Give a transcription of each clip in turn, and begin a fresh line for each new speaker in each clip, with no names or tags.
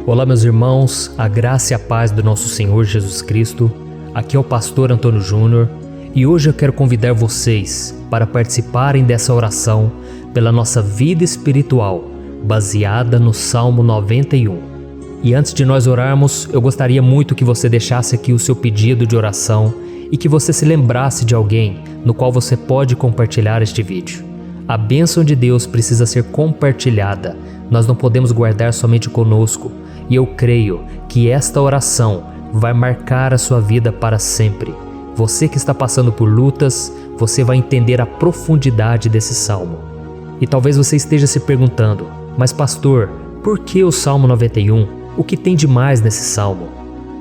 Olá, meus irmãos, a graça e a paz do nosso Senhor Jesus Cristo. Aqui é o pastor Antônio Júnior e hoje eu quero convidar vocês para participarem dessa oração pela nossa vida espiritual, baseada no Salmo 91. E antes de nós orarmos, eu gostaria muito que você deixasse aqui o seu pedido de oração e que você se lembrasse de alguém no qual você pode compartilhar este vídeo. A bênção de Deus precisa ser compartilhada, nós não podemos guardar somente conosco. E eu creio que esta oração vai marcar a sua vida para sempre. Você que está passando por lutas, você vai entender a profundidade desse salmo. E talvez você esteja se perguntando, mas pastor, por que o Salmo 91? O que tem de mais nesse salmo?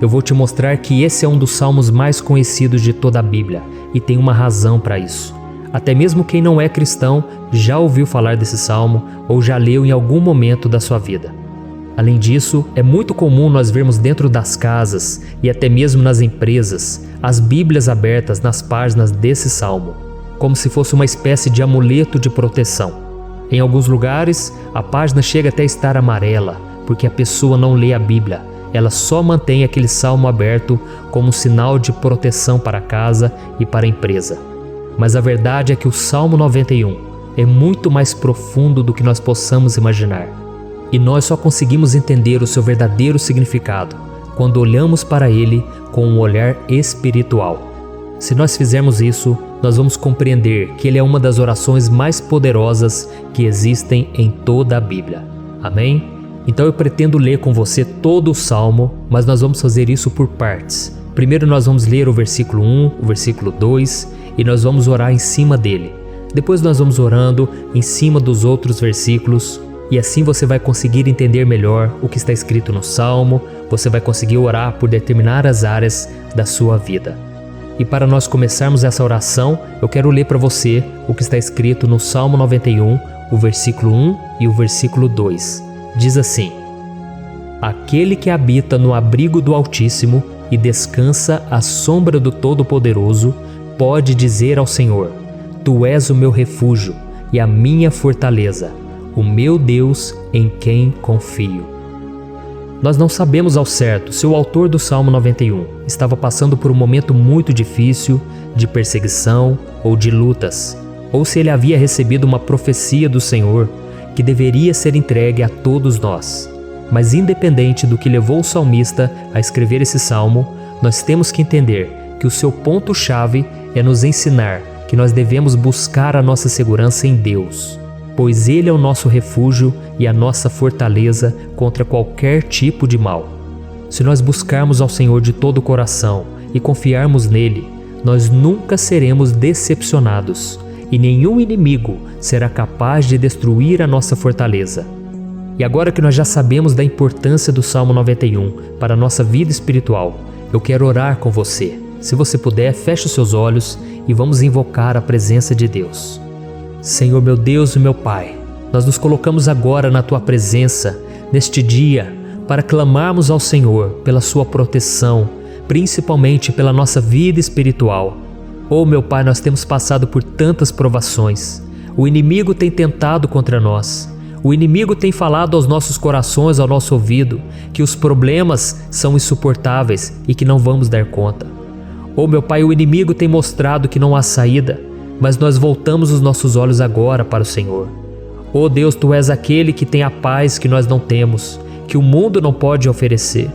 Eu vou te mostrar que esse é um dos salmos mais conhecidos de toda a Bíblia e tem uma razão para isso. Até mesmo quem não é cristão já ouviu falar desse salmo ou já leu em algum momento da sua vida. Além disso, é muito comum nós vermos dentro das casas e até mesmo nas empresas as Bíblias abertas nas páginas desse salmo, como se fosse uma espécie de amuleto de proteção. Em alguns lugares, a página chega até a estar amarela, porque a pessoa não lê a Bíblia, ela só mantém aquele salmo aberto como um sinal de proteção para a casa e para a empresa. Mas a verdade é que o Salmo 91 é muito mais profundo do que nós possamos imaginar. E nós só conseguimos entender o seu verdadeiro significado quando olhamos para ele com um olhar espiritual. Se nós fizermos isso, nós vamos compreender que ele é uma das orações mais poderosas que existem em toda a Bíblia. Amém? Então eu pretendo ler com você todo o Salmo, mas nós vamos fazer isso por partes. Primeiro nós vamos ler o versículo 1, o versículo 2 e nós vamos orar em cima dele. Depois nós vamos orando em cima dos outros versículos. E assim você vai conseguir entender melhor o que está escrito no Salmo, você vai conseguir orar por determinadas áreas da sua vida. E para nós começarmos essa oração, eu quero ler para você o que está escrito no Salmo 91, o versículo 1 e o versículo 2. Diz assim: Aquele que habita no abrigo do Altíssimo e descansa à sombra do Todo-Poderoso, pode dizer ao Senhor: Tu és o meu refúgio e a minha fortaleza, o meu Deus em quem confio. Nós não sabemos ao certo se o autor do Salmo 91 estava passando por um momento muito difícil, de perseguição ou de lutas, ou se ele havia recebido uma profecia do Senhor que deveria ser entregue a todos nós. Mas independente do que levou o salmista a escrever esse salmo, nós temos que entender que o seu ponto-chave é nos ensinar que nós devemos buscar a nossa segurança em Deus, pois Ele é o nosso refúgio e a nossa fortaleza contra qualquer tipo de mal. Se nós buscarmos ao Senhor de todo o coração e confiarmos nele, nós nunca seremos decepcionados e nenhum inimigo será capaz de destruir a nossa fortaleza. E agora que nós já sabemos da importância do Salmo 91 para a nossa vida espiritual, eu quero orar com você. Se você puder, feche os seus olhos e vamos invocar a presença de Deus. Senhor meu Deus e meu Pai, nós nos colocamos agora na Tua presença, neste dia, para clamarmos ao Senhor pela Sua proteção, principalmente pela nossa vida espiritual. Oh meu Pai, nós temos passado por tantas provações, o inimigo tem tentado contra nós, o inimigo tem falado aos nossos corações, ao nosso ouvido, que os problemas são insuportáveis e que não vamos dar conta. Oh meu Pai, o inimigo tem mostrado que não há saída, mas nós voltamos os nossos olhos agora para o Senhor. Oh Deus, Tu és aquele que tem a paz que nós não temos, que o mundo não pode oferecer.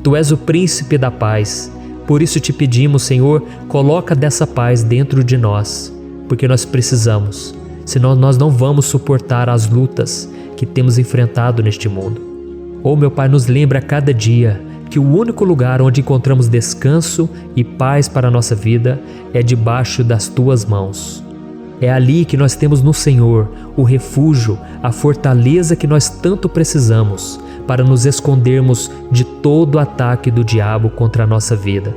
Tu és o príncipe da paz. Por isso te pedimos, Senhor, coloca dessa paz dentro de nós, porque nós precisamos, senão nós não vamos suportar as lutas que temos enfrentado neste mundo. Oh meu Pai, nos lembra a cada dia que o único lugar onde encontramos descanso e paz para a nossa vida é debaixo das Tuas mãos. É ali que nós temos no Senhor o refúgio, a fortaleza que nós tanto precisamos para nos escondermos de todo ataque do diabo contra a nossa vida.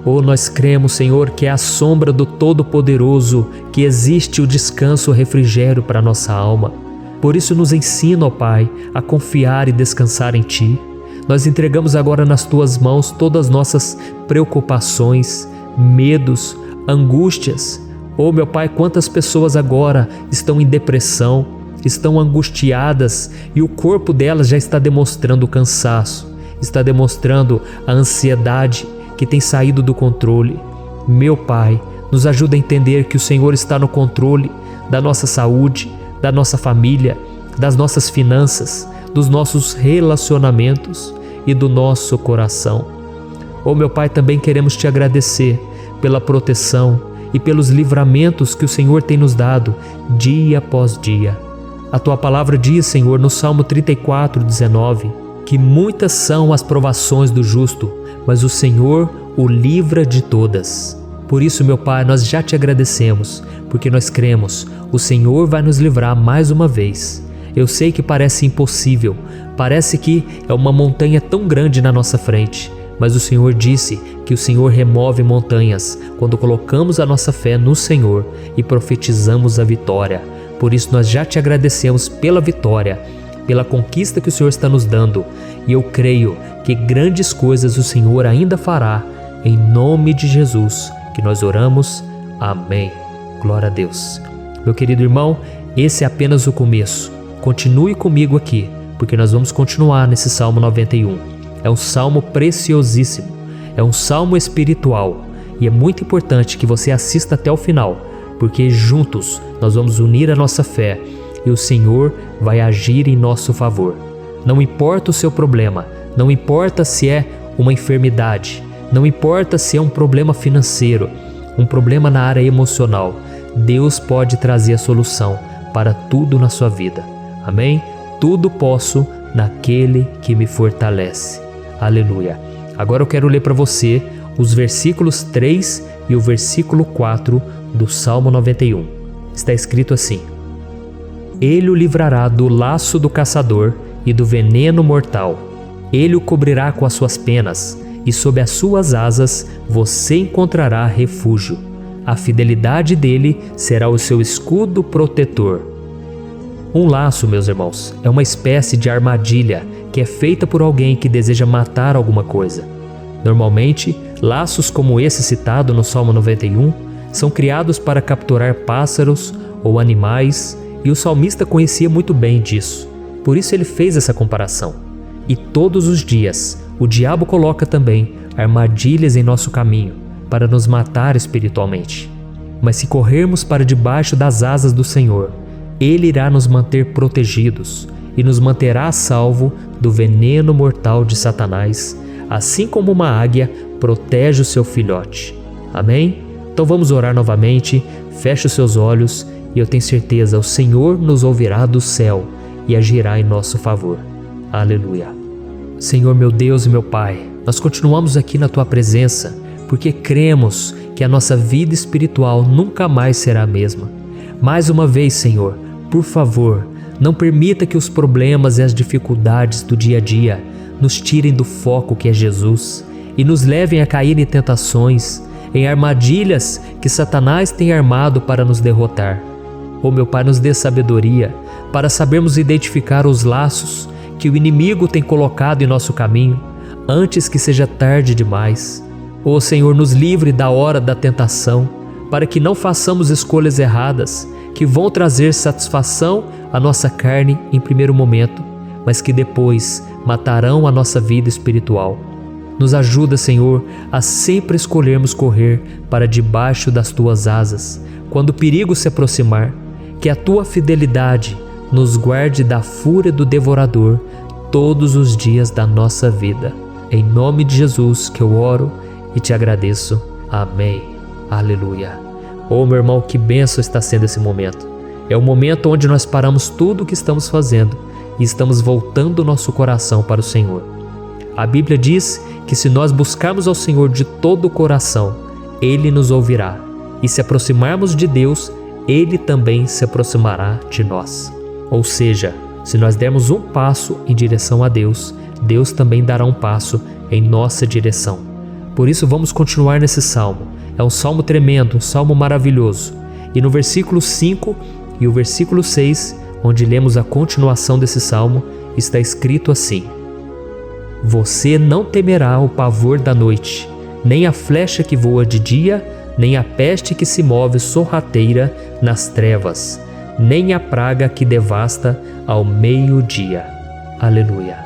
Oh, nós cremos, Senhor, que é à sombra do Todo-Poderoso que existe o descanso, o refrigério para a nossa alma. Por isso nos ensina, ó Pai, a confiar e descansar em Ti. Nós entregamos agora nas Tuas mãos todas as nossas preocupações, medos, angústias. Oh meu Pai, quantas pessoas agora estão em depressão, estão angustiadas e o corpo delas já está demonstrando cansaço, está demonstrando a ansiedade que tem saído do controle. Meu Pai, nos ajuda a entender que o Senhor está no controle da nossa saúde, da nossa família, das nossas finanças, dos nossos relacionamentos e do nosso coração. Oh, meu Pai, também queremos Te agradecer pela proteção e pelos livramentos que o Senhor tem nos dado dia após dia. A Tua palavra diz, Senhor, no Salmo 34:19, que muitas são as provações do justo, mas o Senhor o livra de todas. Por isso, meu Pai, nós já Te agradecemos, porque nós cremos, o Senhor vai nos livrar mais uma vez. Eu sei que parece impossível, parece que é uma montanha tão grande na nossa frente, mas o Senhor disse que o Senhor remove montanhas quando colocamos a nossa fé no Senhor e profetizamos a vitória. Por isso nós já Te agradecemos pela vitória, pela conquista que o Senhor está nos dando, e eu creio que grandes coisas o Senhor ainda fará. Em nome de Jesus que nós oramos. Amém. Glória a Deus. Meu querido irmão, esse é apenas o começo. Continue comigo aqui, porque nós vamos continuar nesse Salmo 91. É um salmo preciosíssimo, é um salmo espiritual, e é muito importante que você assista até o final, porque juntos nós vamos unir a nossa fé e o Senhor vai agir em nosso favor. Não importa o seu problema, não importa se é uma enfermidade, não importa se é um problema financeiro, um problema na área emocional, Deus pode trazer a solução para tudo na sua vida. Amém? Tudo posso naquele que me fortalece. Aleluia. Agora eu quero ler para você os versículos 3 e o versículo 4 do Salmo 91. Está escrito assim: Ele o livrará do laço do caçador e do veneno mortal. Ele o cobrirá com as suas penas, e sob as suas asas você encontrará refúgio. A fidelidade dele será o seu escudo protetor. Um laço, meus irmãos, é uma espécie de armadilha que é feita por alguém que deseja matar alguma coisa. Normalmente, laços como esse citado no Salmo 91 são criados para capturar pássaros ou animais, e o salmista conhecia muito bem disso. Por isso ele fez essa comparação. E todos os dias, o diabo coloca também armadilhas em nosso caminho para nos matar espiritualmente. Mas se corrermos para debaixo das asas do Senhor, Ele irá nos manter protegidos e nos manterá a salvo do veneno mortal de Satanás, assim como uma águia protege o seu filhote. Amém? Então vamos orar novamente, feche os seus olhos e eu tenho certeza, o Senhor nos ouvirá do céu e agirá em nosso favor. Aleluia. Senhor, meu Deus e meu Pai, nós continuamos aqui na Tua presença porque cremos que a nossa vida espiritual nunca mais será a mesma. Mais uma vez, Senhor, por favor, não permita que os problemas e as dificuldades do dia a dia nos tirem do foco que é Jesus e nos levem a cair em tentações, em armadilhas que Satanás tem armado para nos derrotar. Oh, meu Pai, nos dê sabedoria para sabermos identificar os laços que o inimigo tem colocado em nosso caminho antes que seja tarde demais. Oh, Senhor, nos livre da hora da tentação, para que não façamos escolhas erradas que vão trazer satisfação à nossa carne em primeiro momento, mas que depois matarão a nossa vida espiritual. Nos ajuda, Senhor, a sempre escolhermos correr para debaixo das Tuas asas, quando o perigo se aproximar. Que a Tua fidelidade nos guarde da fúria do devorador todos os dias da nossa vida. Em nome de Jesus que eu oro e Te agradeço. Amém. Aleluia. Oh, meu irmão, que bênção está sendo esse momento. É o momento onde nós paramos tudo o que estamos fazendo e estamos voltando o nosso coração para o Senhor. A Bíblia diz que se nós buscarmos ao Senhor de todo o coração, Ele nos ouvirá. E se aproximarmos de Deus, Ele também se aproximará de nós. Ou seja, se nós dermos um passo em direção a Deus, Deus também dará um passo em nossa direção. Por isso vamos continuar nesse salmo. É um salmo tremendo, um salmo maravilhoso. E no versículo 5 e o versículo 6, onde lemos a continuação desse salmo, está escrito assim: Você não temerá o pavor da noite, nem a flecha que voa de dia, nem a peste que se move sorrateira nas trevas. nem a praga que devasta ao meio-dia. Aleluia.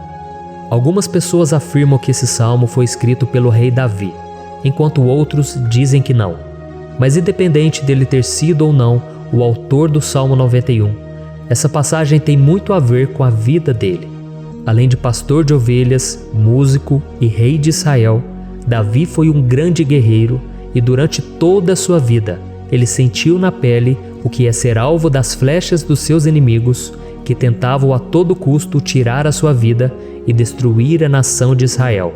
Algumas pessoas afirmam que esse salmo foi escrito pelo rei Davi, enquanto outros dizem que não. Mas independente dele ter sido ou não o autor do Salmo 91, essa passagem tem muito a ver com a vida dele. Além de pastor de ovelhas, músico e rei de Israel, Davi foi um grande guerreiro e durante toda a sua vida ele sentiu na pele o que é ser alvo das flechas dos seus inimigos que tentavam a todo custo tirar a sua vida e destruir a nação de Israel.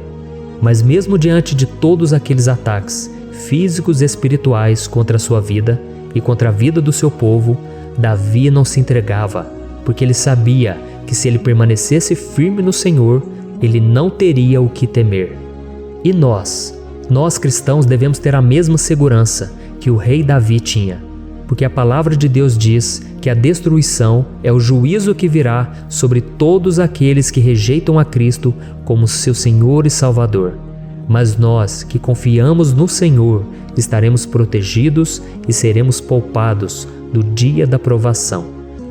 Mas mesmo diante de todos aqueles ataques físicos e espirituais contra a sua vida e contra a vida do seu povo, Davi não se entregava, porque ele sabia que se ele permanecesse firme no Senhor, ele não teria o que temer. E nós cristãos devemos ter a mesma segurança que o rei Davi tinha, porque a palavra de Deus diz que a destruição é o juízo que virá sobre todos aqueles que rejeitam a Cristo como seu Senhor e Salvador. Mas nós que confiamos no Senhor estaremos protegidos e seremos poupados do dia da provação.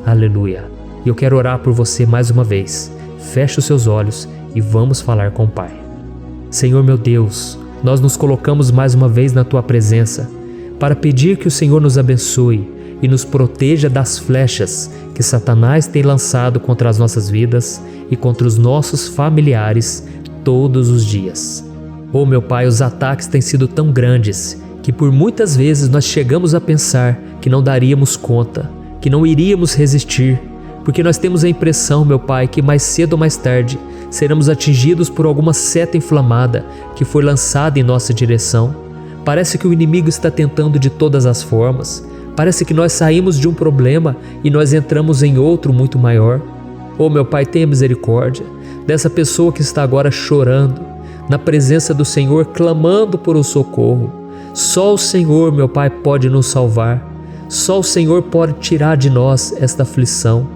Aleluia! E eu quero orar por você mais uma vez. Feche os seus olhos e vamos falar com o Pai. Senhor meu Deus, nós nos colocamos mais uma vez na Tua presença para pedir que o Senhor nos abençoe e nos proteja das flechas que Satanás tem lançado contra as nossas vidas e contra os nossos familiares todos os dias. Oh meu Pai, os ataques têm sido tão grandes que por muitas vezes nós chegamos a pensar que não daríamos conta, que não iríamos resistir, porque nós temos a impressão, meu Pai, que mais cedo ou mais tarde seremos atingidos por alguma seta inflamada que foi lançada em nossa direção. Parece que o inimigo está tentando de todas as formas. Parece que nós saímos de um problema e nós entramos em outro muito maior. Oh meu Pai, tenha misericórdia dessa pessoa que está agora chorando, na presença do Senhor, clamando por um socorro. Só o Senhor, meu Pai, pode nos salvar. Só o Senhor pode tirar de nós esta aflição.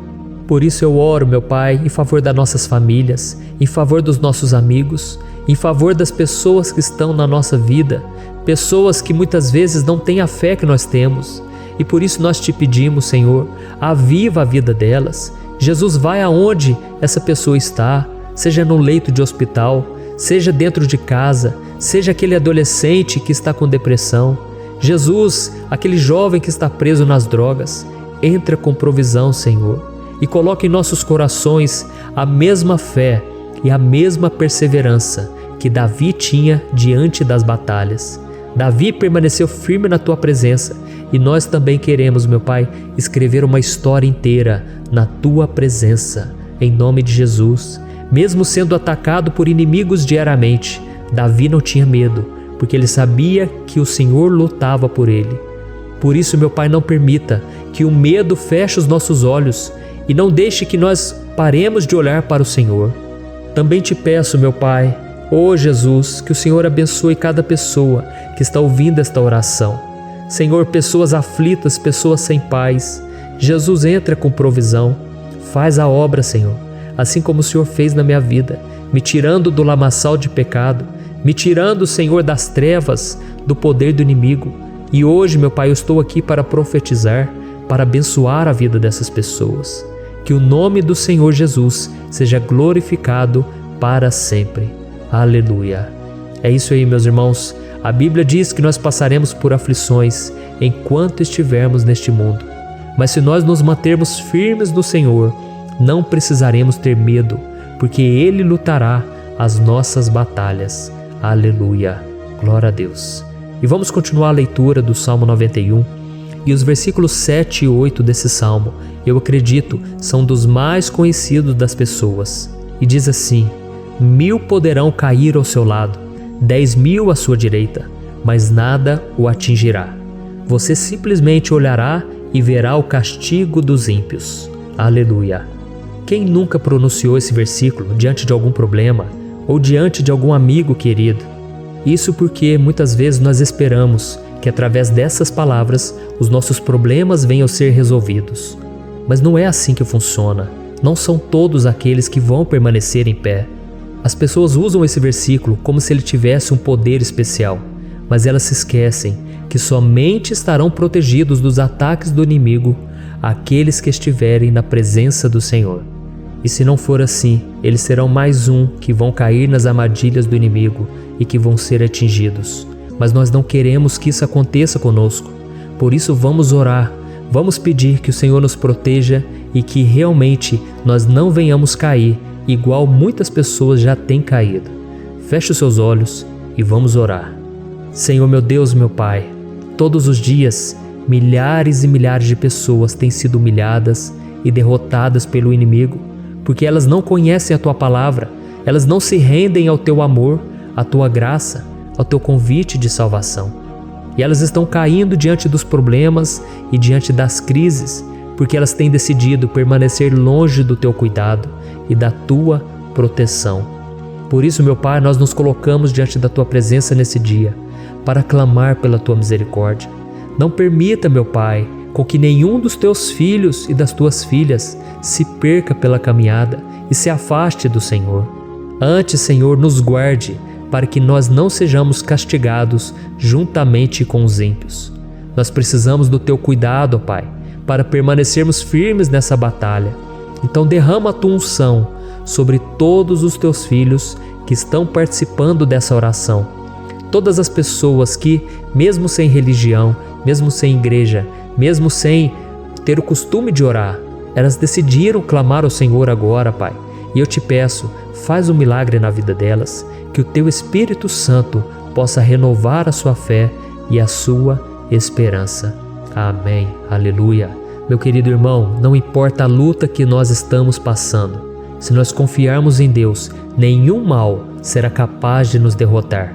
Por isso eu oro, meu Pai, em favor das nossas famílias, em favor dos nossos amigos, em favor das pessoas que estão na nossa vida, pessoas que muitas vezes não têm a fé que nós temos. E por isso nós te pedimos, Senhor, aviva a vida delas. Jesus, vai aonde essa pessoa está, seja no leito de hospital, seja dentro de casa, seja aquele adolescente que está com depressão. Jesus, aquele jovem que está preso nas drogas, entra com provisão, Senhor, e coloca em nossos corações a mesma fé e a mesma perseverança que Davi tinha diante das batalhas. Davi permaneceu firme na Tua presença e nós também queremos, meu Pai, escrever uma história inteira na Tua presença, em nome de Jesus. Mesmo sendo atacado por inimigos diariamente, Davi não tinha medo, porque ele sabia que o Senhor lutava por ele. Por isso, meu Pai, não permita que o medo feche os nossos olhos e não deixe que nós paremos de olhar para o Senhor. Também te peço, meu Pai, ó Jesus, que o Senhor abençoe cada pessoa que está ouvindo esta oração. Senhor, pessoas aflitas, pessoas sem paz. Jesus, entra com provisão. Faz a obra, Senhor, assim como o Senhor fez na minha vida, me tirando do lamaçal de pecado, me tirando, Senhor, das trevas, do poder do inimigo. E hoje, meu Pai, eu estou aqui para profetizar, para abençoar a vida dessas pessoas. Que o nome do Senhor Jesus seja glorificado para sempre. Aleluia. É isso aí, meus irmãos. A Bíblia diz que nós passaremos por aflições enquanto estivermos neste mundo. Mas se nós nos mantermos firmes no Senhor, não precisaremos ter medo, porque Ele lutará as nossas batalhas. Aleluia. Glória a Deus. E vamos continuar a leitura do Salmo 91. E os versículos 7 e 8 desse salmo, eu acredito, são dos mais conhecidos das pessoas. E diz assim: 1000 poderão cair ao seu lado, 10.000 à sua direita, mas nada o atingirá. Você simplesmente olhará e verá o castigo dos ímpios. Aleluia. Quem nunca pronunciou esse versículo diante de algum problema ou diante de algum amigo querido? Isso porque muitas vezes nós esperamos que através dessas palavras os nossos problemas venham a ser resolvidos. Mas não é assim que funciona. Não são todos aqueles que vão permanecer em pé. As pessoas usam esse versículo como se ele tivesse um poder especial, mas elas se esquecem que somente estarão protegidos dos ataques do inimigo aqueles que estiverem na presença do Senhor. E se não for assim, eles serão mais um que vão cair nas armadilhas do inimigo e que vão ser atingidos. Mas nós não queremos que isso aconteça conosco. Por isso vamos orar, vamos pedir que o Senhor nos proteja e que realmente nós não venhamos cair igual muitas pessoas já têm caído. Feche os seus olhos e vamos orar. Senhor meu Deus, meu Pai, todos os dias milhares e milhares de pessoas têm sido humilhadas e derrotadas pelo inimigo, porque elas não conhecem a Tua palavra, elas não se rendem ao Teu amor, à Tua graça, ao Teu convite de salvação. E elas estão caindo diante dos problemas e diante das crises, porque elas têm decidido permanecer longe do Teu cuidado e da Tua proteção. Por isso, meu Pai, nós nos colocamos diante da Tua presença nesse dia, para clamar pela Tua misericórdia. Não permita, meu Pai, com que nenhum dos Teus filhos e das Tuas filhas se perca pela caminhada e se afaste do Senhor. Antes, Senhor, nos guarde, para que nós não sejamos castigados juntamente com os ímpios. Nós precisamos do Teu cuidado, ó Pai, para permanecermos firmes nessa batalha. Então derrama a Tua unção sobre todos os Teus filhos que estão participando dessa oração. Todas as pessoas que, mesmo sem religião, mesmo sem igreja, mesmo sem ter o costume de orar, elas decidiram clamar ao Senhor agora, Pai. E eu te peço, faz um milagre na vida delas, que o Teu Espírito Santo possa renovar a sua fé e a sua esperança. Amém. Aleluia. Meu querido irmão, não importa a luta que nós estamos passando, se nós confiarmos em Deus, nenhum mal será capaz de nos derrotar.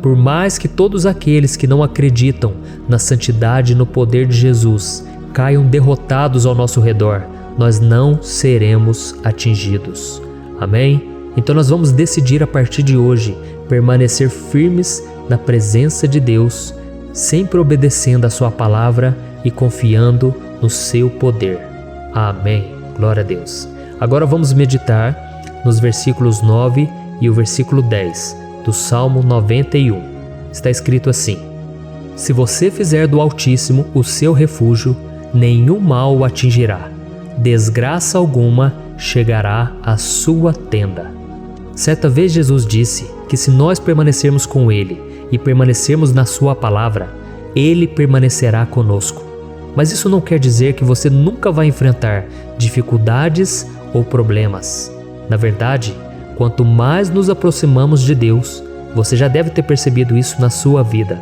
Por mais que todos aqueles que não acreditam na santidade e no poder de Jesus caiam derrotados ao nosso redor, nós não seremos atingidos. Amém? Então nós vamos decidir a partir de hoje permanecer firmes na presença de Deus, sempre obedecendo a Sua palavra e confiando no Seu poder. Amém. Glória a Deus. Agora vamos meditar nos versículos 9 e o versículo 10 do Salmo 91. Está escrito assim: Se você fizer do Altíssimo o seu refúgio, nenhum mal o atingirá, desgraça alguma chegará à sua tenda. Certa vez Jesus disse que se nós permanecermos com Ele e permanecermos na Sua palavra, Ele permanecerá conosco. Mas isso não quer dizer que você nunca vai enfrentar dificuldades ou problemas. Na verdade, quanto mais nos aproximamos de Deus, você já deve ter percebido isso na sua vida,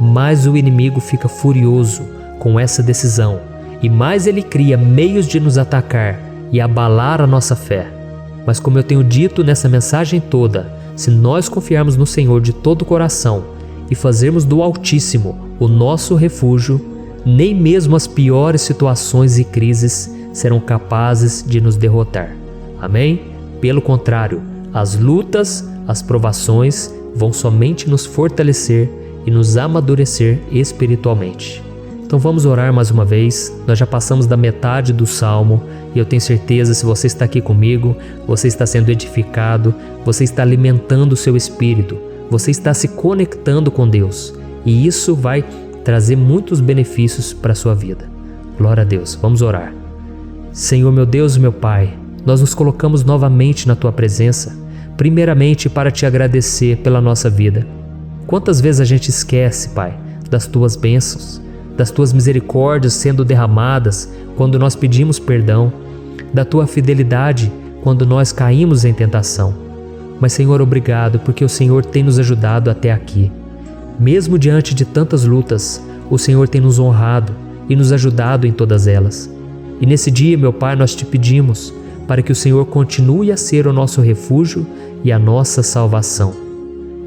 mais o inimigo fica furioso com essa decisão e mais ele cria meios de nos atacar e abalar a nossa fé. Mas como eu tenho dito nessa mensagem toda, se nós confiarmos no Senhor de todo o coração e fazermos do Altíssimo o nosso refúgio, nem mesmo as piores situações e crises serão capazes de nos derrotar. Amém? Pelo contrário, as lutas, as provações vão somente nos fortalecer e nos amadurecer espiritualmente. Então vamos orar mais uma vez. Nós já passamos da metade do Salmo e eu tenho certeza, se você está aqui comigo, você está sendo edificado, você está alimentando o seu espírito, você está se conectando com Deus e isso vai trazer muitos benefícios para a sua vida. Glória a Deus. Vamos orar. Senhor meu Deus e meu Pai, nós nos colocamos novamente na Tua presença, primeiramente para Te agradecer pela nossa vida. Quantas vezes a gente esquece, Pai, das Tuas bênçãos, das Tuas misericórdias sendo derramadas quando nós pedimos perdão, da Tua fidelidade quando nós caímos em tentação. Mas, Senhor, obrigado, porque o Senhor tem nos ajudado até aqui. Mesmo diante de tantas lutas, o Senhor tem nos honrado e nos ajudado em todas elas. E nesse dia, meu Pai, nós Te pedimos para que o Senhor continue a ser o nosso refúgio e a nossa salvação.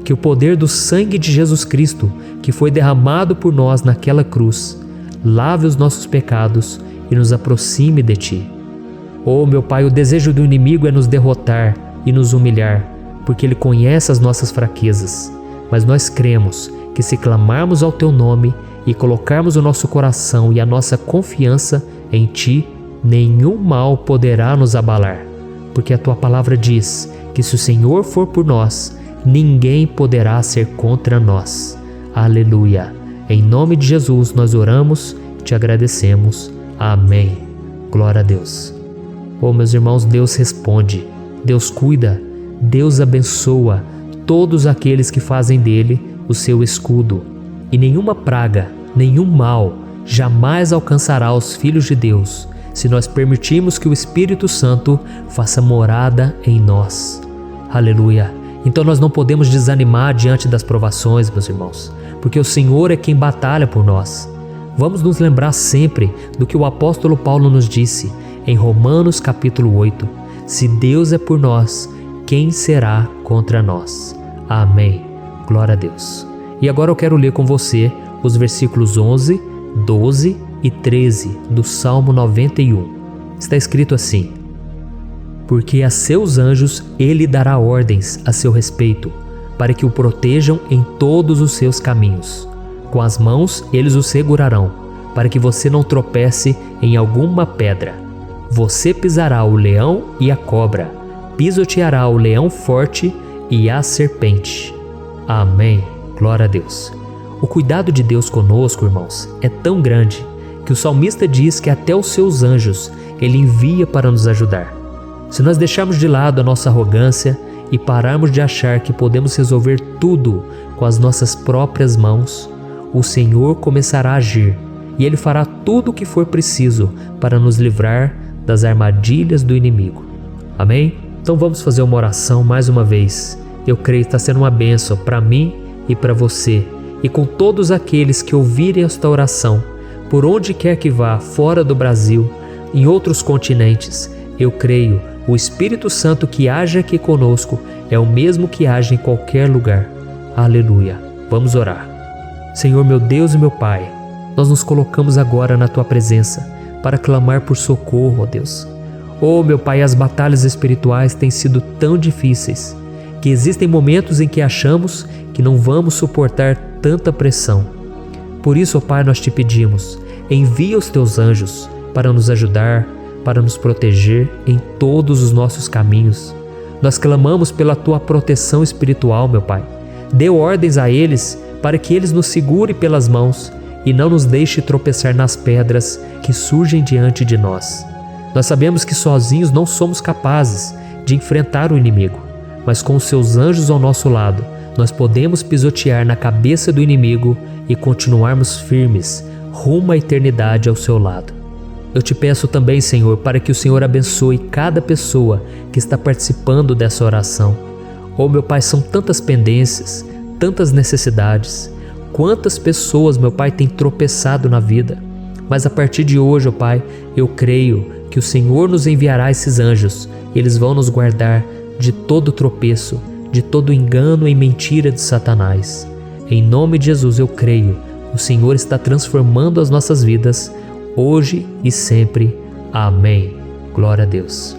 Que o poder do sangue de Jesus Cristo, que foi derramado por nós naquela cruz, lave os nossos pecados e nos aproxime de Ti. Oh, meu Pai, o desejo do inimigo é nos derrotar e nos humilhar, porque ele conhece as nossas fraquezas. Mas nós cremos que se clamarmos ao Teu nome e colocarmos o nosso coração e a nossa confiança em Ti, nenhum mal poderá nos abalar, porque a Tua palavra diz que se o Senhor for por nós, ninguém poderá ser contra nós. Aleluia! Em nome de Jesus nós oramos, Te agradecemos. Amém. Glória a Deus. Oh, meus irmãos, Deus responde, Deus cuida, Deus abençoa todos aqueles que fazem dele o seu escudo. E nenhuma praga, nenhum mal jamais alcançará os filhos de Deus, se nós permitirmos que o Espírito Santo faça morada em nós. Aleluia! Então nós não podemos desanimar diante das provações, meus irmãos, porque o Senhor é quem batalha por nós. Vamos nos lembrar sempre do que o apóstolo Paulo nos disse em Romanos capítulo 8. Se Deus é por nós, quem será contra nós? Amém. Glória a Deus. E agora eu quero ler com você os versículos 11, 12 e 13 do Salmo 91. Está escrito assim: porque a seus anjos ele dará ordens a seu respeito, para que o protejam em todos os seus caminhos. Com as mãos eles o segurarão, para que você não tropece em alguma pedra. Você pisará o leão e a cobra, pisoteará o leão forte e a serpente. Amém. Glória a Deus. O cuidado de Deus conosco, irmãos, é tão grande que o salmista diz que até os seus anjos ele envia para nos ajudar. Se nós deixarmos de lado a nossa arrogância e pararmos de achar que podemos resolver tudo com as nossas próprias mãos, o Senhor começará a agir e Ele fará tudo o que for preciso para nos livrar das armadilhas do inimigo. Amém? Então vamos fazer uma oração mais uma vez. Eu creio que está sendo uma bênção para mim e para você, e com todos aqueles que ouvirem esta oração, por onde quer que vá, fora do Brasil, em outros continentes. Eu creio, o Espírito Santo que age aqui conosco é o mesmo que age em qualquer lugar. Aleluia. Vamos orar. Senhor, meu Deus e meu Pai, nós nos colocamos agora na Tua presença para clamar por socorro, ó Deus. Oh, meu Pai, as batalhas espirituais têm sido tão difíceis que existem momentos em que achamos que não vamos suportar tanta pressão. Por isso, ó Pai, nós te pedimos, envia os Teus anjos para nos ajudar, para nos proteger em todos os nossos caminhos. Nós clamamos pela Tua proteção espiritual, meu Pai. Dê ordens a eles para que eles nos segurem pelas mãos e não nos deixe tropeçar nas pedras que surgem diante de nós. Nós sabemos que sozinhos não somos capazes de enfrentar o inimigo, mas com os Seus anjos ao nosso lado, nós podemos pisotear na cabeça do inimigo e continuarmos firmes rumo à eternidade ao Seu lado. Eu te peço também, Senhor, para que o Senhor abençoe cada pessoa que está participando dessa oração. Oh, meu Pai, são tantas pendências, tantas necessidades. Quantas pessoas, meu Pai, têm tropeçado na vida. Mas a partir de hoje, ó Pai, eu creio que o Senhor nos enviará esses anjos. Eles vão nos guardar de todo tropeço, de todo engano e mentira de Satanás. Em nome de Jesus eu creio, o Senhor está transformando as nossas vidas, hoje e sempre. Amém. Glória a Deus.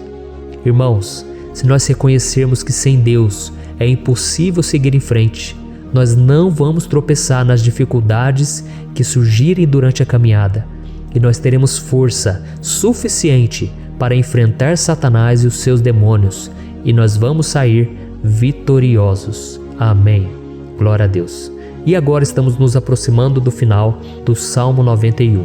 Irmãos, se nós reconhecermos que sem Deus é impossível seguir em frente, nós não vamos tropeçar nas dificuldades que surgirem durante a caminhada, e nós teremos força suficiente para enfrentar Satanás e os seus demônios, e nós vamos sair vitoriosos. Amém. Glória a Deus. E agora estamos nos aproximando do final do Salmo 91.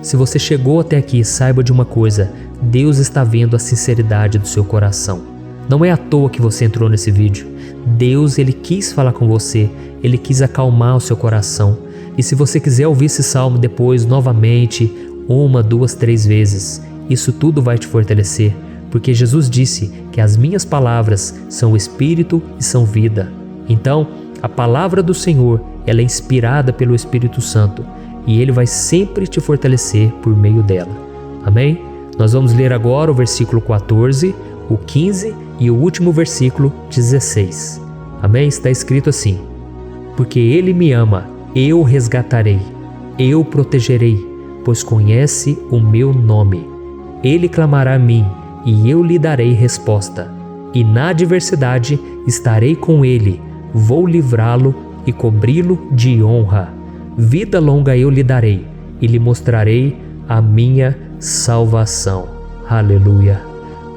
Se você chegou até aqui, saiba de uma coisa: Deus está vendo a sinceridade do seu coração. Não é à toa que você entrou nesse vídeo. Deus, Ele quis falar com você, Ele quis acalmar o seu coração. E se você quiser ouvir esse salmo depois, novamente, 1, 2, 3 vezes, isso tudo vai te fortalecer, porque Jesus disse que as minhas palavras são espírito e são vida. Então, a palavra do Senhor, ela é inspirada pelo Espírito Santo, e Ele vai sempre te fortalecer por meio dela. Amém? Nós vamos ler agora o versículo 14, o 15 e o último versículo 16. Amém? Está escrito assim: porque Ele me ama, eu o resgatarei, eu o protegerei, pois conhece o meu nome. Ele clamará a mim, e eu lhe darei resposta. E na adversidade estarei com ele, vou livrá-lo e cobri-lo de honra. Vida longa eu lhe darei, e lhe mostrarei a minha salvação. Aleluia.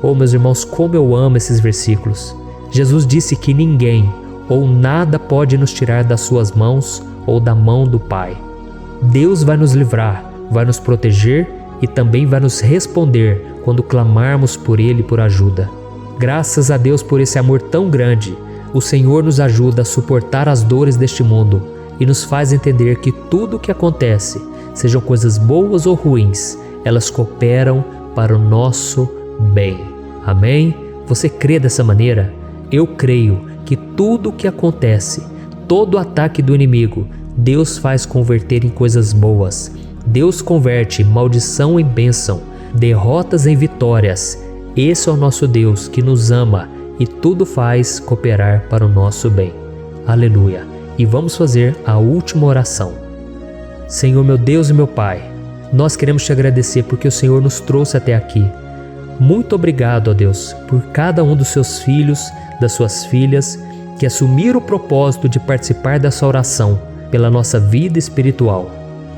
Oh, meus irmãos, como eu amo esses versículos. Jesus disse que ninguém ou nada pode nos tirar das suas mãos ou da mão do Pai. Deus vai nos livrar, vai nos proteger e também vai nos responder quando clamarmos por Ele por ajuda. Graças a Deus por esse amor tão grande, o Senhor nos ajuda a suportar as dores deste mundo e nos faz entender que tudo o que acontece, sejam coisas boas ou ruins, elas cooperam para o nosso bem. Amém? Você crê dessa maneira? Eu creio que tudo o que acontece, todo ataque do inimigo, Deus faz converter em coisas boas. Deus converte maldição em bênção, derrotas em vitórias. Esse é o nosso Deus que nos ama e tudo faz cooperar para o nosso bem. Aleluia! E vamos fazer a última oração. Senhor meu Deus e meu Pai, nós queremos te agradecer porque o Senhor nos trouxe até aqui. Muito obrigado, ó Deus, por cada um dos seus filhos, das suas filhas, que assumiram o propósito de participar dessa oração pela nossa vida espiritual.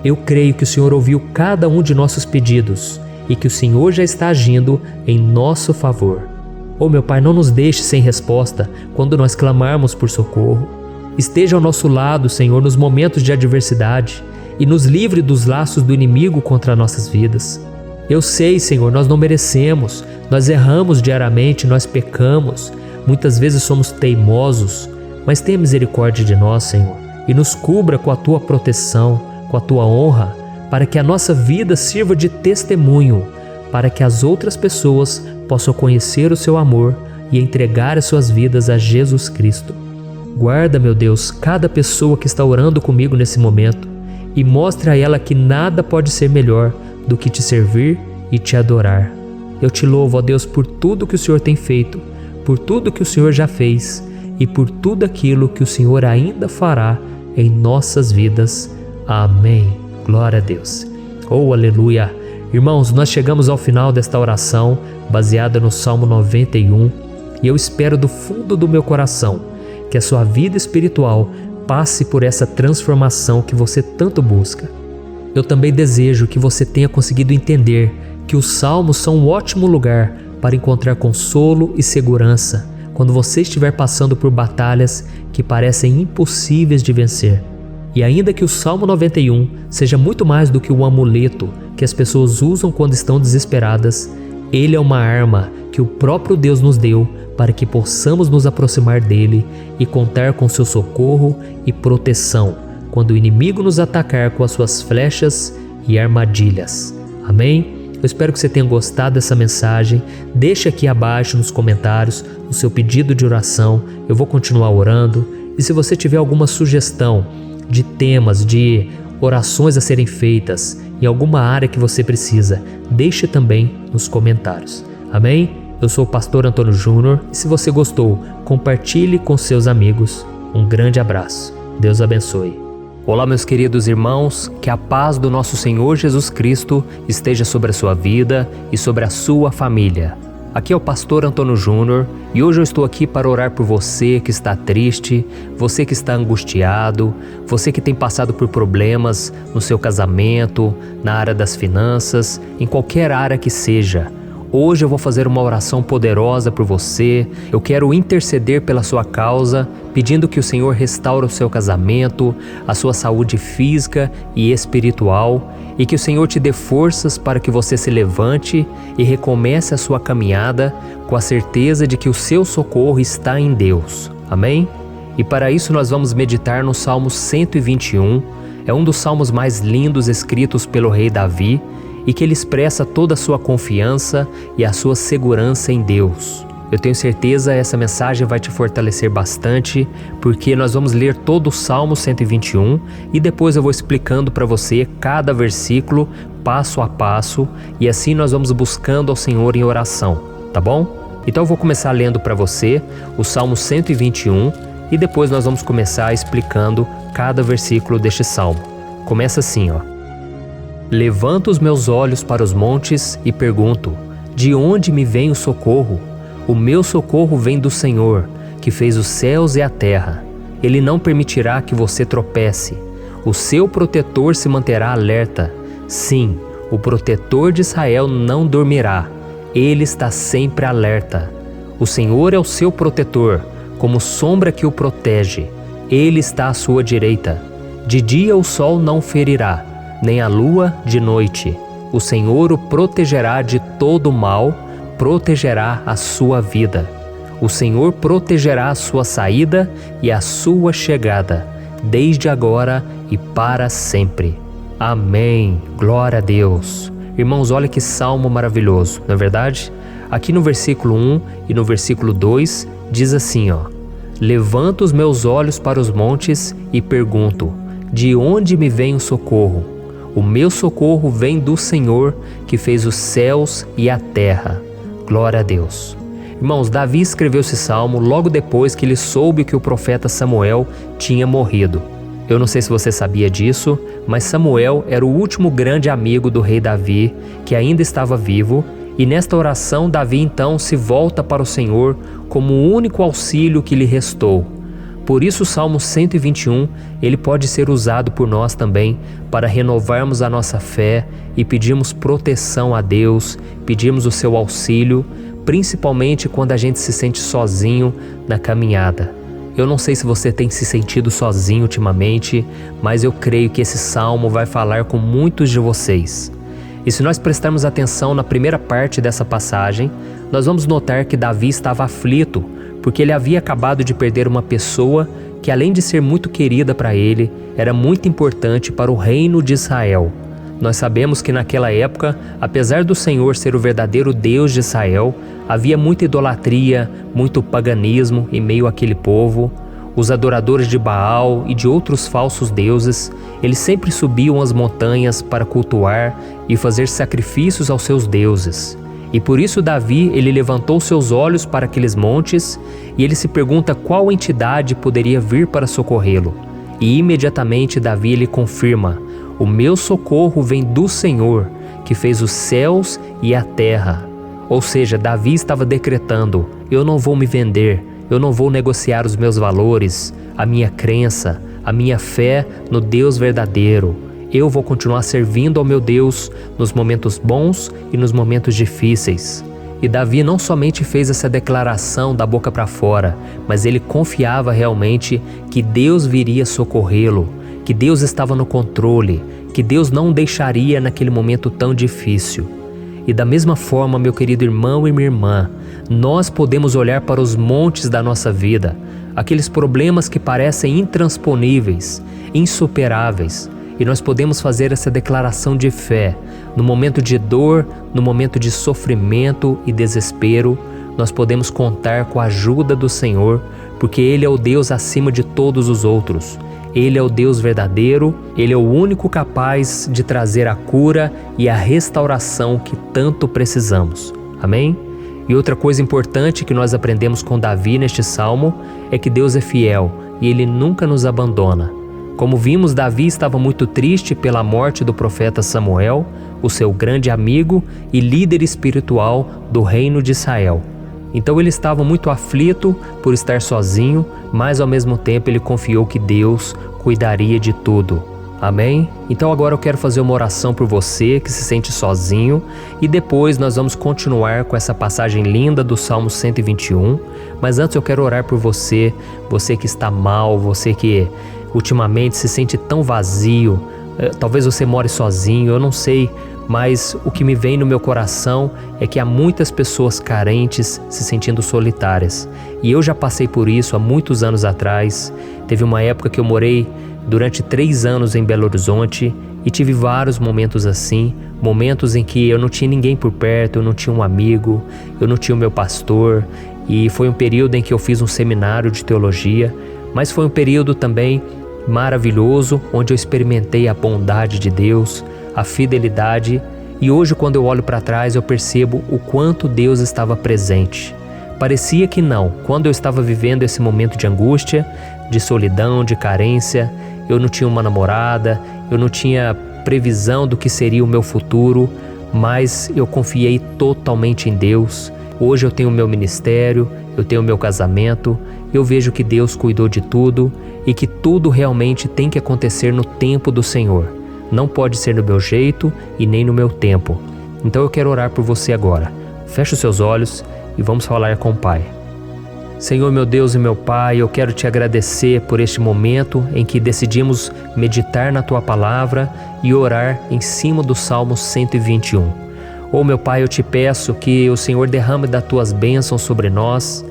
Eu creio que o Senhor ouviu cada um de nossos pedidos e que o Senhor já está agindo em nosso favor. Oh meu Pai, não nos deixe sem resposta quando nós clamarmos por socorro. Esteja ao nosso lado, Senhor, nos momentos de adversidade e nos livre dos laços do inimigo contra nossas vidas. Eu sei, Senhor, nós não merecemos, nós erramos diariamente, nós pecamos, muitas vezes somos teimosos, mas tenha misericórdia de nós, Senhor, e nos cubra com a Tua proteção, com a Tua honra, para que a nossa vida sirva de testemunho, para que as outras pessoas possam conhecer o Seu amor e entregar as suas vidas a Jesus Cristo. Guarda, meu Deus, cada pessoa que está orando comigo nesse momento e mostre a ela que nada pode ser melhor do que te servir e te adorar. Eu te louvo, ó Deus, por tudo que o Senhor tem feito, por tudo que o Senhor já fez e por tudo aquilo que o Senhor ainda fará em nossas vidas. Amém. Glória a Deus. Oh, aleluia. Irmãos, nós chegamos ao final desta oração baseada no Salmo 91 e eu espero do fundo do meu coração que a sua vida espiritual passe por essa transformação que você tanto busca. Eu também desejo que você tenha conseguido entender que os salmos são um ótimo lugar para encontrar consolo e segurança quando você estiver passando por batalhas que parecem impossíveis de vencer. E ainda que o Salmo 91 seja muito mais do que um amuleto que as pessoas usam quando estão desesperadas, ele é uma arma que o próprio Deus nos deu para que possamos nos aproximar dele e contar com seu socorro e proteção quando o inimigo nos atacar com as suas flechas e armadilhas. Amém? Eu espero que você tenha gostado dessa mensagem. Deixe aqui abaixo nos comentários o seu pedido de oração. Eu vou continuar orando. E se você tiver alguma sugestão de temas, de orações a serem feitas em alguma área que você precisa, deixe também nos comentários. Amém? Eu sou o pastor Antônio Júnior e se você gostou, compartilhe com seus amigos. Um grande abraço. Deus abençoe. Olá, meus queridos irmãos, que a paz do nosso Senhor Jesus Cristo esteja sobre a sua vida e sobre a sua família. Aqui é o pastor Antônio Júnior e hoje eu estou aqui para orar por você que está triste, você que está angustiado, você que tem passado por problemas no seu casamento, na área das finanças, em qualquer área que seja. Hoje eu vou fazer uma oração poderosa por você. Eu quero interceder pela sua causa, pedindo que o Senhor restaure o seu casamento, a sua saúde física e espiritual, e que o Senhor te dê forças para que você se levante e recomece a sua caminhada com a certeza de que o seu socorro está em Deus. Amém? E para isso nós vamos meditar no Salmo 121. É um dos salmos mais lindos escritos pelo rei Davi, e que ele expressa toda a sua confiança e a sua segurança em Deus. Eu tenho certeza essa mensagem vai te fortalecer bastante, porque nós vamos ler todo o Salmo 121 e depois eu vou explicando para você cada versículo, passo a passo, e assim nós vamos buscando ao Senhor em oração, tá bom? Então eu vou começar lendo para você o Salmo 121 e depois nós vamos começar explicando cada versículo deste salmo. Começa assim, ó. Levanto os meus olhos para os montes e pergunto: de onde me vem o socorro? O meu socorro vem do Senhor, que fez os céus e a terra. Ele não permitirá que você tropece. O seu protetor se manterá alerta. Sim, o protetor de Israel não dormirá. Ele está sempre alerta. O Senhor é o seu protetor, como sombra que o protege. Ele está à sua direita. De dia o sol não ferirá, nem a lua de noite. o Senhor o protegerá de todo mal, protegerá a sua vida. O Senhor protegerá a sua saída e a sua chegada, desde agora e para sempre. Amém. Glória a Deus. Irmãos, olha que salmo maravilhoso, não é verdade? Aqui no versículo 1 e no versículo 2 diz assim, Levanto os meus olhos para os montes e pergunto, de onde me vem o socorro? O meu socorro vem do Senhor, que fez os céus e a terra. Glória a Deus. Irmãos, Davi escreveu esse salmo logo depois que ele soube que o profeta Samuel tinha morrido. Eu não sei se você sabia disso, mas Samuel era o último grande amigo do rei Davi, que ainda estava vivo, e nesta oração Davi então se volta para o Senhor como o único auxílio que lhe restou. Por isso o Salmo 121, ele pode ser usado por nós também para renovarmos a nossa fé e pedirmos proteção a Deus, pedirmos o seu auxílio, principalmente quando a gente se sente sozinho na caminhada. Eu não sei se você tem se sentido sozinho ultimamente, mas eu creio que esse salmo vai falar com muitos de vocês. E se nós prestarmos atenção na primeira parte dessa passagem, nós vamos notar que Davi estava aflito, porque ele havia acabado de perder uma pessoa que, além de ser muito querida para ele, era muito importante para o reino de Israel. Nós sabemos que naquela época, apesar do Senhor ser o verdadeiro Deus de Israel, havia muita idolatria, muito paganismo em meio àquele povo. Os adoradores de Baal e de outros falsos deuses, eles sempre subiam as montanhas para cultuar e fazer sacrifícios aos seus deuses. E por isso Davi, ele levantou seus olhos para aqueles montes e ele se pergunta qual entidade poderia vir para socorrê-lo. E imediatamente Davi ele confirma: o meu socorro vem do Senhor, que fez os céus e a terra. Ou seja, Davi estava decretando: eu não vou me vender, eu não vou negociar os meus valores, a minha crença, a minha fé no Deus verdadeiro. Eu vou continuar servindo ao meu Deus nos momentos bons e nos momentos difíceis. E Davi não somente fez essa declaração da boca para fora, mas ele confiava realmente que Deus viria socorrê-lo, que Deus estava no controle, que Deus não o deixaria naquele momento tão difícil. E da mesma forma, meu querido irmão e minha irmã, nós podemos olhar para os montes da nossa vida, aqueles problemas que parecem intransponíveis, insuperáveis, e nós podemos fazer essa declaração de fé. No momento de dor, no momento de sofrimento e desespero, nós podemos contar com a ajuda do Senhor, porque Ele é o Deus acima de todos os outros. Ele é o Deus verdadeiro, Ele é o único capaz de trazer a cura e a restauração que tanto precisamos. Amém? E outra coisa importante que nós aprendemos com Davi neste salmo é que Deus é fiel e Ele nunca nos abandona. Como vimos, Davi estava muito triste pela morte do profeta Samuel, o seu grande amigo e líder espiritual do reino de Israel. Então ele estava muito aflito por estar sozinho, mas ao mesmo tempo ele confiou que Deus cuidaria de tudo. Amém? Então agora eu quero fazer uma oração por você que se sente sozinho e depois nós vamos continuar com essa passagem linda do Salmo 121. Mas antes eu quero orar por você, você que está mal, você que ultimamente se sente tão vazio, talvez você more sozinho, eu não sei, mas o que me vem no meu coração é que há muitas pessoas carentes se sentindo solitárias. E eu já passei por isso há muitos anos atrás. Teve uma época que eu morei durante 3 anos em Belo Horizonte e tive vários momentos assim, momentos em que eu não tinha ninguém por perto, eu não tinha um amigo, eu não tinha o meu pastor, e foi um período em que eu fiz um seminário de teologia, mas foi um período também maravilhoso, onde eu experimentei a bondade de Deus, a fidelidade, e hoje quando eu olho para trás eu percebo o quanto Deus estava presente. Parecia que não, quando eu estava vivendo esse momento de angústia, de solidão, de carência, eu não tinha uma namorada, eu não tinha previsão do que seria o meu futuro, mas eu confiei totalmente em Deus. Hoje eu tenho o meu ministério, eu tenho o meu casamento, eu vejo que Deus cuidou de tudo e que tudo realmente tem que acontecer no tempo do Senhor. Não pode ser no meu jeito e nem no meu tempo. Então eu quero orar por você agora. Feche os seus olhos e vamos falar com o Pai. Senhor, meu Deus e meu Pai, eu quero te agradecer por este momento em que decidimos meditar na Tua Palavra e orar em cima do Salmo 121. Meu Pai, eu te peço que o Senhor derrame das Tuas bênçãos sobre nós,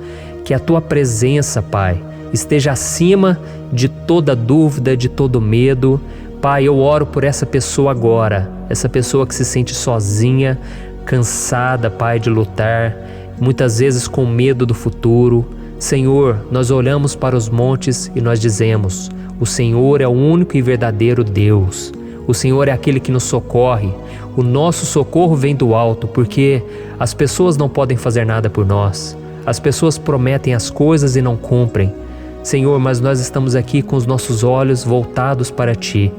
que a Tua presença, Pai, esteja acima de toda dúvida, de todo medo. Pai, eu oro por essa pessoa agora, essa pessoa que se sente sozinha, cansada, Pai, de lutar, muitas vezes com medo do futuro. Senhor, nós olhamos para os montes e nós dizemos: o Senhor é o único e verdadeiro Deus. O Senhor é aquele que nos socorre. O nosso socorro vem do alto, porque as pessoas não podem fazer nada por nós. As pessoas prometem as coisas e não cumprem. Senhor, mas nós estamos aqui com os nossos olhos voltados para Ti.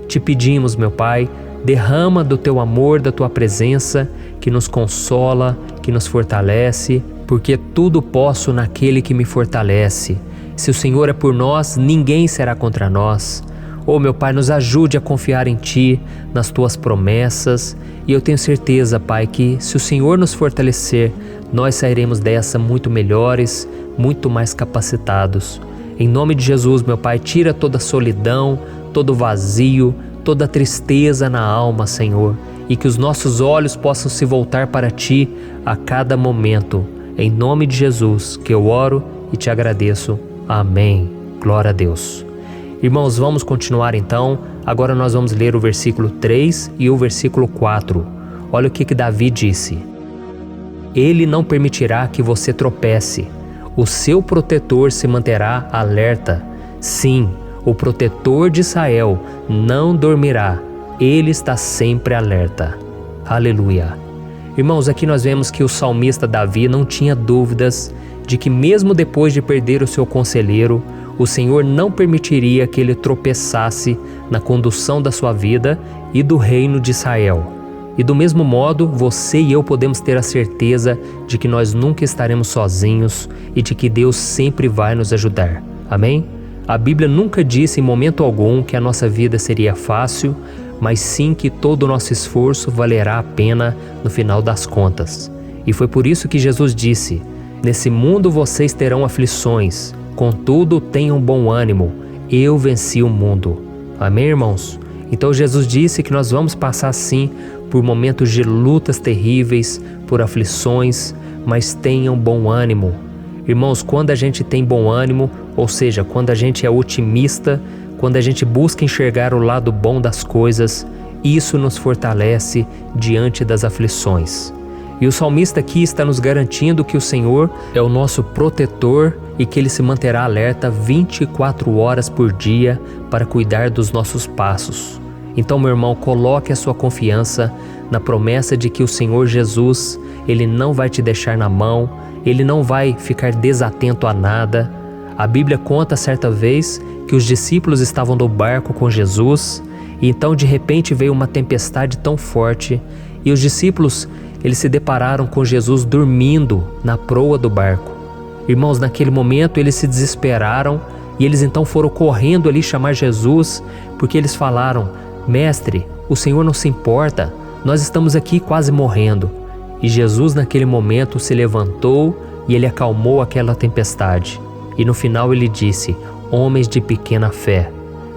Te pedimos, meu Pai, derrama do Teu amor, da Tua presença, que nos consola, que nos fortalece, porque tudo posso naquele que me fortalece. Se o Senhor é por nós, ninguém será contra nós. Meu Pai, nos ajude a confiar em Ti, nas Tuas promessas, e eu tenho certeza, Pai, que se o Senhor nos fortalecer, nós sairemos dessa muito melhores, muito mais capacitados. Em nome de Jesus, meu Pai, tira toda a solidão, todo vazio, toda a tristeza na alma, Senhor, e que os nossos olhos possam se voltar para Ti a cada momento. Em nome de Jesus que eu oro e te agradeço. Amém. Glória a Deus. Irmãos, vamos continuar então. Agora nós vamos ler o versículo 3 e o versículo 4. Olha o que Davi disse: Ele não permitirá que você tropece. O seu protetor se manterá alerta. Sim, o protetor de Israel não dormirá. Ele está sempre alerta. Aleluia. Irmãos, aqui nós vemos que o salmista Davi não tinha dúvidas de que mesmo depois de perder o seu conselheiro, o Senhor não permitiria que ele tropeçasse na condução da sua vida e do reino de Israel. E do mesmo modo, você e eu podemos ter a certeza de que nós nunca estaremos sozinhos e de que Deus sempre vai nos ajudar. Amém? A Bíblia nunca disse em momento algum que a nossa vida seria fácil, mas sim que todo o nosso esforço valerá a pena no final das contas. E foi por isso que Jesus disse: Nesse mundo vocês terão aflições, contudo tenham bom ânimo, eu venci o mundo. Amém, irmãos? Então Jesus disse que nós vamos passar sim por momentos de lutas terríveis, por aflições, mas tenham bom ânimo. Irmãos, quando a gente tem bom ânimo, ou seja, quando a gente é otimista, quando a gente busca enxergar o lado bom das coisas, isso nos fortalece diante das aflições. E o salmista aqui está nos garantindo que o Senhor é o nosso protetor e que Ele se manterá alerta 24 horas por dia para cuidar dos nossos passos. Então, meu irmão, coloque a sua confiança na promessa de que o Senhor Jesus, Ele não vai te deixar na mão, Ele não vai ficar desatento a nada. A Bíblia conta certa vez que os discípulos estavam no barco com Jesus e então de repente veio uma tempestade tão forte e os discípulos eles se depararam com Jesus dormindo na proa do barco. Irmãos, naquele momento eles se desesperaram e eles então foram correndo ali chamar Jesus, porque eles falaram: Mestre, o Senhor não se importa, nós estamos aqui quase morrendo. E Jesus naquele momento se levantou e Ele acalmou aquela tempestade. E no final Ele disse: Homens de pequena fé.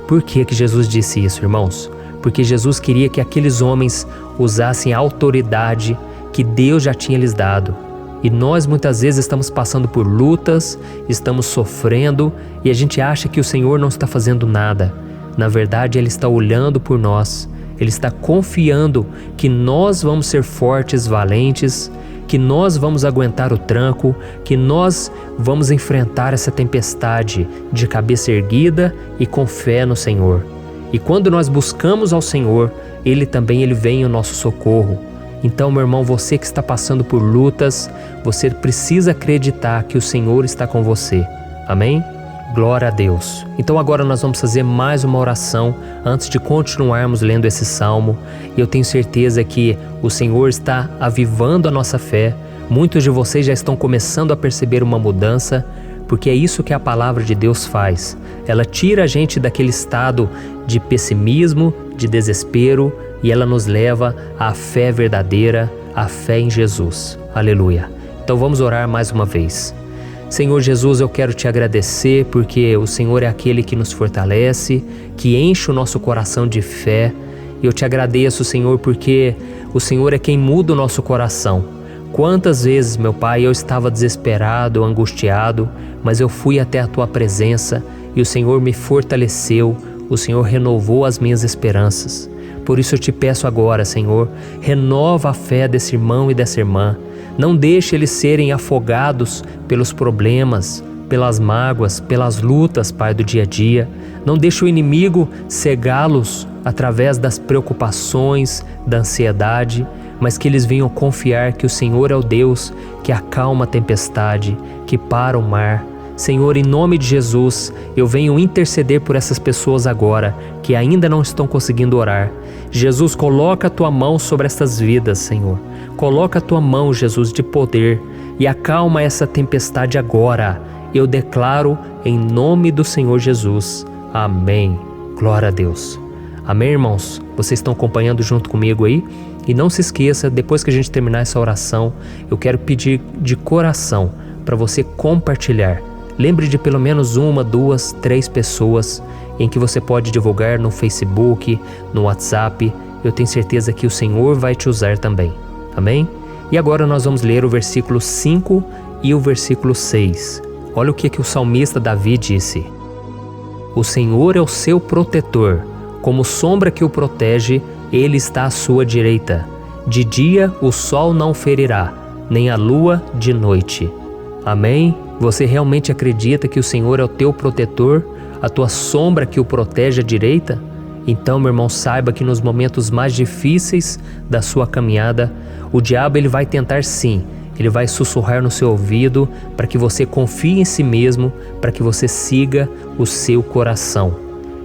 Por que Jesus disse isso, irmãos? Porque Jesus queria que aqueles homens usassem a autoridade que Deus já tinha lhes dado. E nós muitas vezes estamos passando por lutas, estamos sofrendo e a gente acha que o Senhor não está fazendo nada. Na verdade, Ele está olhando por nós. Ele está confiando que nós vamos ser fortes, valentes, que nós vamos aguentar o tranco, que nós vamos enfrentar essa tempestade de cabeça erguida e com fé no Senhor. E quando nós buscamos ao Senhor, Ele vem ao nosso socorro. Então, meu irmão, você que está passando por lutas, você precisa acreditar que o Senhor está com você. Amém? Glória a Deus. Então agora nós vamos fazer mais uma oração antes de continuarmos lendo esse salmo. E eu tenho certeza que o Senhor está avivando a nossa fé. Muitos de vocês já estão começando a perceber uma mudança, porque é isso que a palavra de Deus faz. Ela tira a gente daquele estado de pessimismo, de desespero, e ela nos leva à fé verdadeira, à fé em Jesus. Aleluia. Então vamos orar mais uma vez. Senhor Jesus, eu quero te agradecer porque o Senhor é aquele que nos fortalece, que enche o nosso coração de fé. E eu te agradeço, Senhor, porque o Senhor é quem muda o nosso coração. Quantas vezes, meu Pai, eu estava desesperado, angustiado, mas eu fui até a Tua presença e o Senhor me fortaleceu, o Senhor renovou as minhas esperanças. Por isso eu te peço agora, Senhor, renova a fé desse irmão e dessa irmã. Não deixe eles serem afogados pelos problemas, pelas mágoas, pelas lutas, Pai, do dia a dia. Não deixe o inimigo cegá-los através das preocupações, da ansiedade, mas que eles venham confiar que o Senhor é o Deus que acalma a tempestade, que para o mar. Senhor, em nome de Jesus, eu venho interceder por essas pessoas agora que ainda não estão conseguindo orar. Jesus, coloca a Tua mão sobre estas vidas, Senhor. Coloca a Tua mão, Jesus, de poder e acalma essa tempestade agora. Eu declaro em nome do Senhor Jesus. Amém. Glória a Deus. Amém, irmãos? Vocês estão acompanhando junto comigo aí? E não se esqueça, depois que a gente terminar essa oração, eu quero pedir de coração para você compartilhar. Lembre de pelo menos 1, 2, 3 pessoas em que você pode divulgar no Facebook, no WhatsApp. Eu tenho certeza que o Senhor vai te usar também. Amém? E agora nós vamos ler o versículo 5 e o versículo 6. Olha o que o salmista Davi disse. O Senhor é o seu protetor, como sombra que o protege, Ele está à sua direita. De dia o sol não ferirá, nem a lua de noite. Amém? Você realmente acredita que o Senhor é o teu protetor, a tua sombra que o protege à direita? Então, meu irmão, saiba que nos momentos mais difíceis da sua caminhada, o diabo ele vai tentar sim, ele vai sussurrar no seu ouvido para que você confie em si mesmo, para que você siga o seu coração.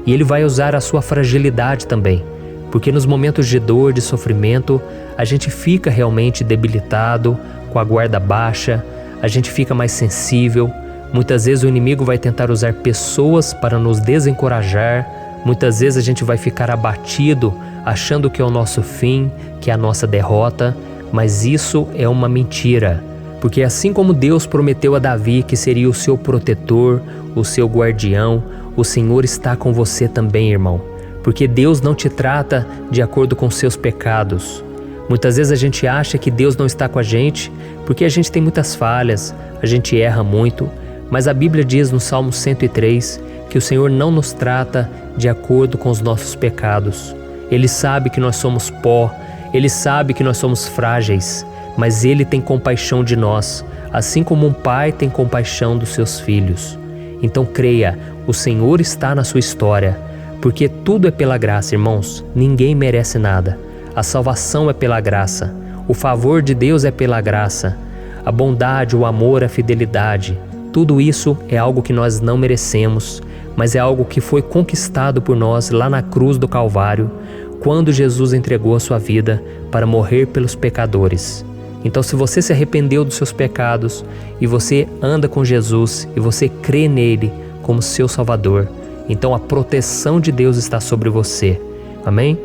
E ele vai usar a sua fragilidade também, porque nos momentos de dor, de sofrimento, a gente fica realmente debilitado, com a guarda baixa, a gente fica mais sensível. Muitas vezes o inimigo vai tentar usar pessoas para nos desencorajar. Muitas vezes a gente vai ficar abatido, achando que é o nosso fim, que é a nossa derrota. Mas isso é uma mentira. Porque assim como Deus prometeu a Davi que seria o seu protetor, o seu guardião, o Senhor está com você também, irmão. Porque Deus não te trata de acordo com seus pecados. Muitas vezes a gente acha que Deus não está com a gente porque a gente tem muitas falhas, a gente erra muito, mas a Bíblia diz no Salmo 103 que o Senhor não nos trata de acordo com os nossos pecados. Ele sabe que nós somos pó, Ele sabe que nós somos frágeis, mas Ele tem compaixão de nós, assim como um pai tem compaixão dos seus filhos. Então creia, o Senhor está na sua história, porque tudo é pela graça, irmãos, ninguém merece nada. A salvação é pela graça, o favor de Deus é pela graça, a bondade, o amor, a fidelidade, tudo isso é algo que nós não merecemos, mas é algo que foi conquistado por nós lá na cruz do Calvário, quando Jesus entregou a sua vida para morrer pelos pecadores. Então, se você se arrependeu dos seus pecados e você anda com Jesus e você crê nele como seu Salvador, então a proteção de Deus está sobre você. Amém?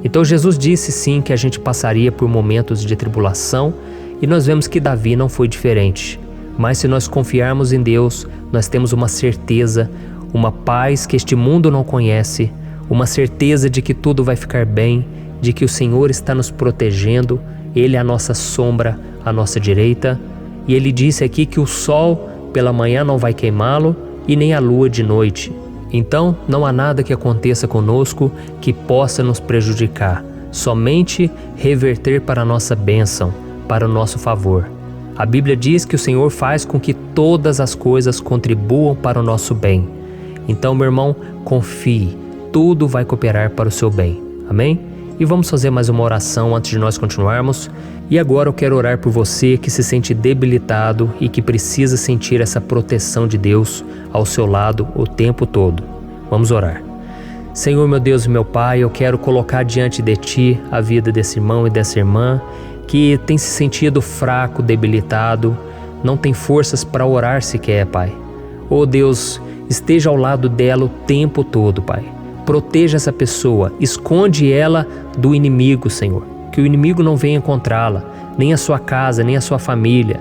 Então Jesus disse sim que a gente passaria por momentos de tribulação e nós vemos que Davi não foi diferente. Mas se nós confiarmos em Deus, nós temos uma certeza, uma paz que este mundo não conhece, uma certeza de que tudo vai ficar bem, de que o Senhor está nos protegendo, Ele é a nossa sombra, à nossa direita. E Ele disse aqui que o sol pela manhã não vai queimá-lo e nem a lua de noite. Então, não há nada que aconteça conosco que possa nos prejudicar, somente reverter para a nossa bênção, para o nosso favor. A Bíblia diz que o Senhor faz com que todas as coisas contribuam para o nosso bem. Então, meu irmão, confie, tudo vai cooperar para o seu bem. Amém? E vamos fazer mais uma oração antes de nós continuarmos. E agora eu quero orar por você que se sente debilitado e que precisa sentir essa proteção de Deus ao seu lado o tempo todo. Vamos orar. Senhor, meu Deus e meu Pai, eu quero colocar diante de Ti a vida desse irmão e dessa irmã que tem se sentido fraco, debilitado, não tem forças para orar sequer, Pai. Oh Deus, esteja ao lado dela o tempo todo, Pai. Proteja essa pessoa, esconde ela do inimigo, Senhor. Que o inimigo não venha encontrá-la, nem a sua casa, nem a sua família.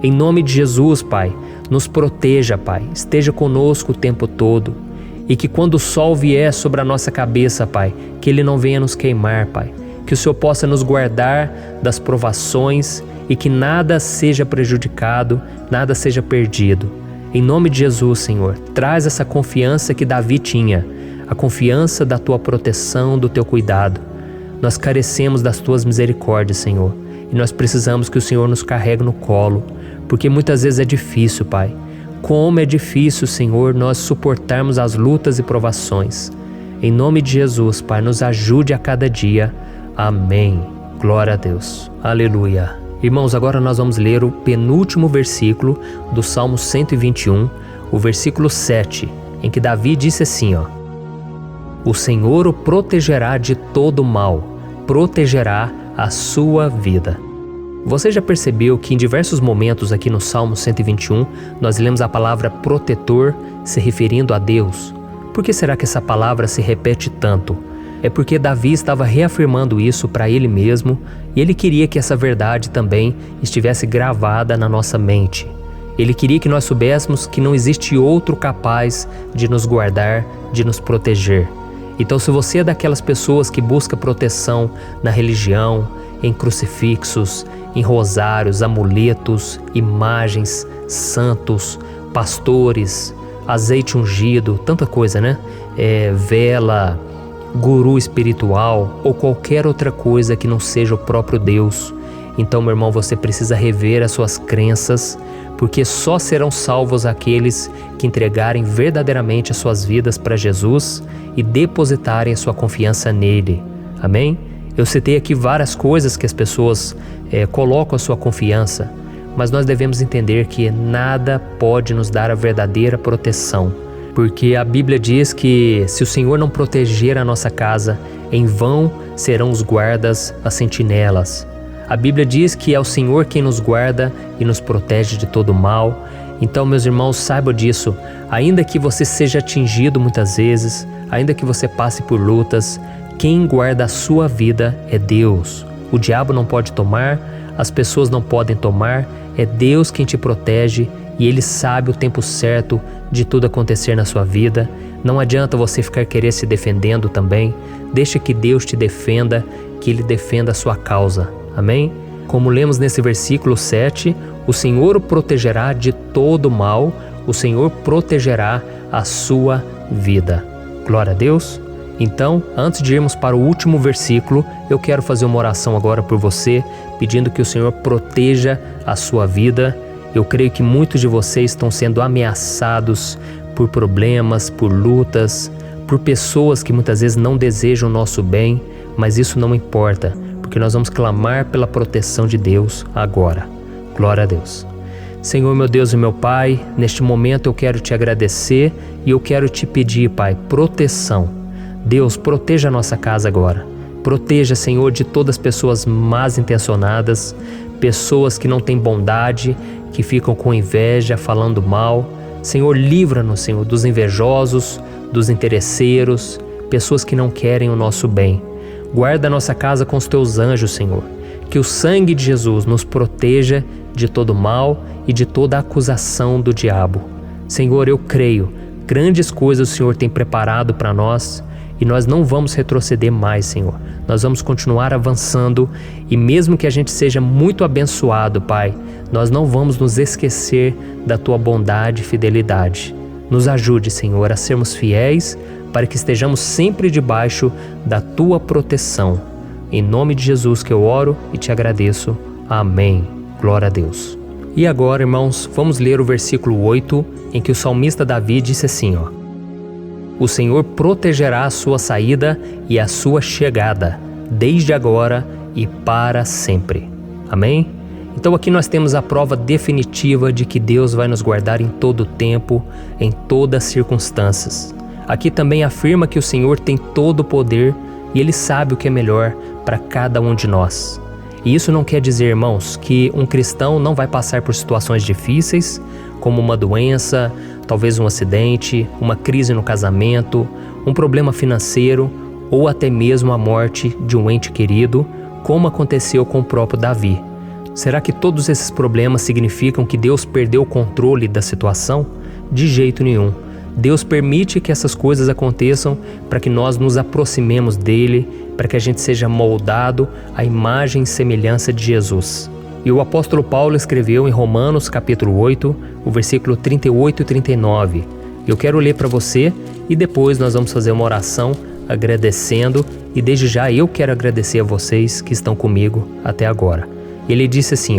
Em nome de Jesus, Pai, nos proteja, Pai, esteja conosco o tempo todo. E que quando o sol vier sobre a nossa cabeça, Pai, que ele não venha nos queimar, Pai. Que o Senhor possa nos guardar das provações e que nada seja prejudicado, nada seja perdido. Em nome de Jesus, Senhor, traz essa confiança que Davi tinha, a confiança da Tua proteção, do Teu cuidado. Nós carecemos das Tuas misericórdias, Senhor, e nós precisamos que o Senhor nos carregue no colo, porque muitas vezes é difícil, Pai. Como é difícil, Senhor, nós suportarmos as lutas e provações. Em nome de Jesus, Pai, nos ajude a cada dia. Amém. Glória a Deus. Aleluia. Irmãos, agora nós vamos ler o penúltimo versículo do Salmo 121, o versículo 7, em que Davi disse assim, O Senhor o protegerá de todo mal, protegerá a sua vida. Você já percebeu que em diversos momentos aqui no Salmo 121, nós lemos a palavra protetor se referindo a Deus? Por que será que essa palavra se repete tanto? É porque Davi estava reafirmando isso para ele mesmo e ele queria que essa verdade também estivesse gravada na nossa mente. Ele queria que nós soubéssemos que não existe outro capaz de nos guardar, de nos proteger. Então, se você é daquelas pessoas que busca proteção na religião, em crucifixos, em rosários, amuletos, imagens, santos, pastores, azeite ungido, tanta coisa, né? Vela, guru espiritual ou qualquer outra coisa que não seja o próprio Deus. Então, meu irmão, você precisa rever as suas crenças, porque só serão salvos aqueles que entregarem verdadeiramente as suas vidas para Jesus e depositarem a sua confiança nele. Amém? Eu citei aqui várias coisas que as pessoas colocam a sua confiança, mas nós devemos entender que nada pode nos dar a verdadeira proteção. Porque a Bíblia diz que se o Senhor não proteger a nossa casa, em vão serão os guardas, as sentinelas. A Bíblia diz que é o Senhor quem nos guarda e nos protege de todo mal. Então, meus irmãos, saibam disso. Ainda que você seja atingido muitas vezes, ainda que você passe por lutas, quem guarda a sua vida é Deus. O diabo não pode tomar, as pessoas não podem tomar, é Deus quem te protege e Ele sabe o tempo certo de tudo acontecer na sua vida. Não adianta você ficar querer se defendendo também. Deixa que Deus te defenda, que Ele defenda a sua causa. Amém? Como lemos nesse versículo 7, o Senhor o protegerá de todo mal, o Senhor protegerá a sua vida. Glória a Deus. Então, antes de irmos para o último versículo, eu quero fazer uma oração agora por você, pedindo que o Senhor proteja a sua vida. Eu creio que muitos de vocês estão sendo ameaçados por problemas, por lutas, por pessoas que muitas vezes não desejam o nosso bem, mas isso não importa, porque nós vamos clamar pela proteção de Deus agora. Glória a Deus. Senhor, meu Deus e meu Pai, neste momento eu quero te agradecer e eu quero te pedir, Pai, proteção. Deus, proteja a nossa casa agora. Proteja, Senhor, de todas as pessoas más intencionadas, pessoas que não têm bondade, que ficam com inveja, falando mal. Senhor, livra-nos, Senhor, dos invejosos, dos interesseiros, pessoas que não querem o nosso bem. Guarda a nossa casa com os teus anjos, Senhor. Que o sangue de Jesus nos proteja de todo mal e de toda acusação do diabo. Senhor, eu creio, grandes coisas o Senhor tem preparado para nós e nós não vamos retroceder mais, Senhor. Nós vamos continuar avançando e mesmo que a gente seja muito abençoado, Pai, nós não vamos nos esquecer da Tua bondade e fidelidade. Nos ajude, Senhor, a sermos fiéis para que estejamos sempre debaixo da Tua proteção. Em nome de Jesus que eu oro e te agradeço. Amém. Glória a Deus. E agora, irmãos, vamos ler o versículo 8, em que o salmista Davi disse assim, O Senhor protegerá a sua saída e a sua chegada, desde agora e para sempre. Amém? Então aqui nós temos a prova definitiva de que Deus vai nos guardar em todo o tempo, em todas as circunstâncias. Aqui também afirma que o Senhor tem todo o poder e Ele sabe o que é melhor para cada um de nós. E isso não quer dizer, irmãos, que um cristão não vai passar por situações difíceis, como uma doença, talvez um acidente, uma crise no casamento, um problema financeiro ou até mesmo a morte de um ente querido, como aconteceu com o próprio Davi. Será que todos esses problemas significam que Deus perdeu o controle da situação? De jeito nenhum. Deus permite que essas coisas aconteçam para que nós nos aproximemos dele, para que a gente seja moldado à imagem e semelhança de Jesus. E o apóstolo Paulo escreveu em Romanos capítulo 8, o versículo 38 e 39. Eu quero ler para você e depois nós vamos fazer uma oração agradecendo, e desde já eu quero agradecer a vocês que estão comigo até agora. Ele disse assim,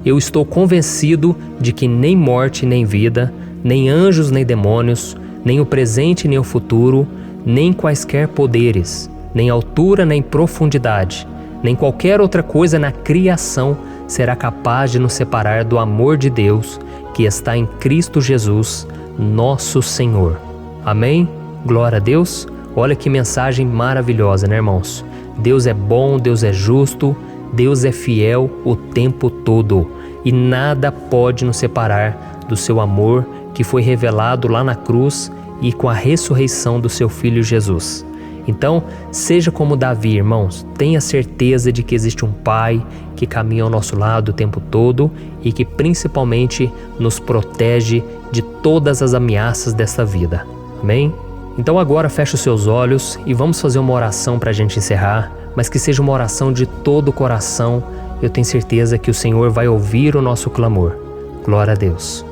eu estou convencido de que nem morte nem vida, nem anjos nem demônios, nem o presente nem o futuro, nem quaisquer poderes, nem altura nem profundidade, nem qualquer outra coisa na criação será capaz de nos separar do amor de Deus que está em Cristo Jesus, nosso Senhor. Amém? Glória a Deus. Olha que mensagem maravilhosa, né, irmãos? Deus é bom, Deus é justo, Deus é fiel o tempo todo e nada pode nos separar do seu amor que foi revelado lá na cruz e com a ressurreição do seu Filho Jesus. Então, seja como Davi, irmãos, tenha certeza de que existe um Pai que caminha ao nosso lado o tempo todo e que principalmente nos protege de todas as ameaças dessa vida. Amém? Então agora feche os seus olhos e vamos fazer uma oração para a gente encerrar, mas que seja uma oração de todo o coração. Eu tenho certeza que o Senhor vai ouvir o nosso clamor. Glória a Deus.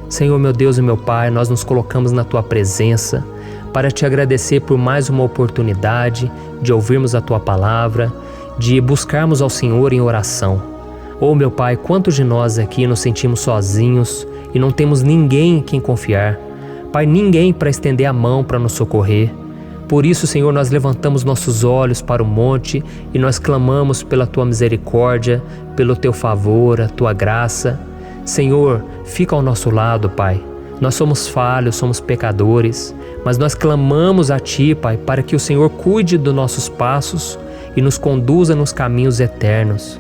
Senhor, meu Deus e meu Pai, nós nos colocamos na Tua presença para Te agradecer por mais uma oportunidade de ouvirmos a Tua palavra, de buscarmos ao Senhor em oração. Oh, meu Pai, quantos de nós aqui nos sentimos sozinhos e não temos ninguém em quem confiar. Pai, ninguém para estender a mão para nos socorrer. Por isso, Senhor, nós levantamos nossos olhos para o monte e nós clamamos pela Tua misericórdia, pelo Teu favor, a Tua graça. Senhor, fica ao nosso lado, Pai. Nós somos falhos, somos pecadores, mas nós clamamos a Ti, Pai, para que o Senhor cuide dos nossos passos e nos conduza nos caminhos eternos.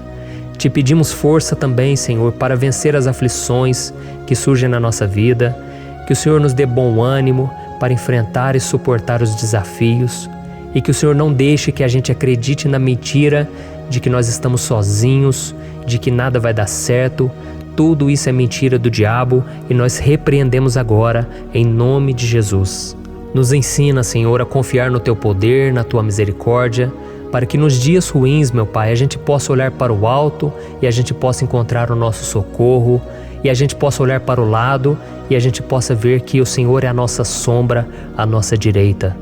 Te pedimos força também, Senhor, para vencer as aflições que surgem na nossa vida, que o Senhor nos dê bom ânimo para enfrentar e suportar os desafios e que o Senhor não deixe que a gente acredite na mentira de que nós estamos sozinhos, de que nada vai dar certo. Tudo isso é mentira do diabo e nós repreendemos agora em nome de Jesus. Nos ensina, Senhor, a confiar no Teu poder, na Tua misericórdia, para que nos dias ruins, meu Pai, a gente possa olhar para o alto e a gente possa encontrar o nosso socorro, e a gente possa olhar para o lado e a gente possa ver que o Senhor é a nossa sombra, a nossa direita.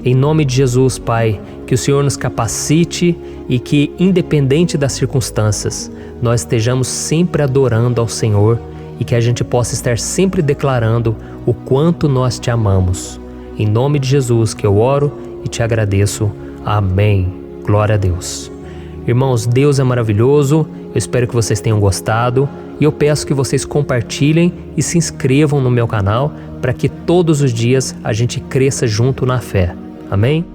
Em nome de Jesus, Pai, que o Senhor nos capacite e que, independente das circunstâncias, nós estejamos sempre adorando ao Senhor e que a gente possa estar sempre declarando o quanto nós Te amamos. Em nome de Jesus que eu oro e Te agradeço. Amém. Glória a Deus. Irmãos, Deus é maravilhoso. Eu espero que vocês tenham gostado e eu peço que vocês compartilhem e se inscrevam no meu canal para que todos os dias a gente cresça junto na fé. Amém?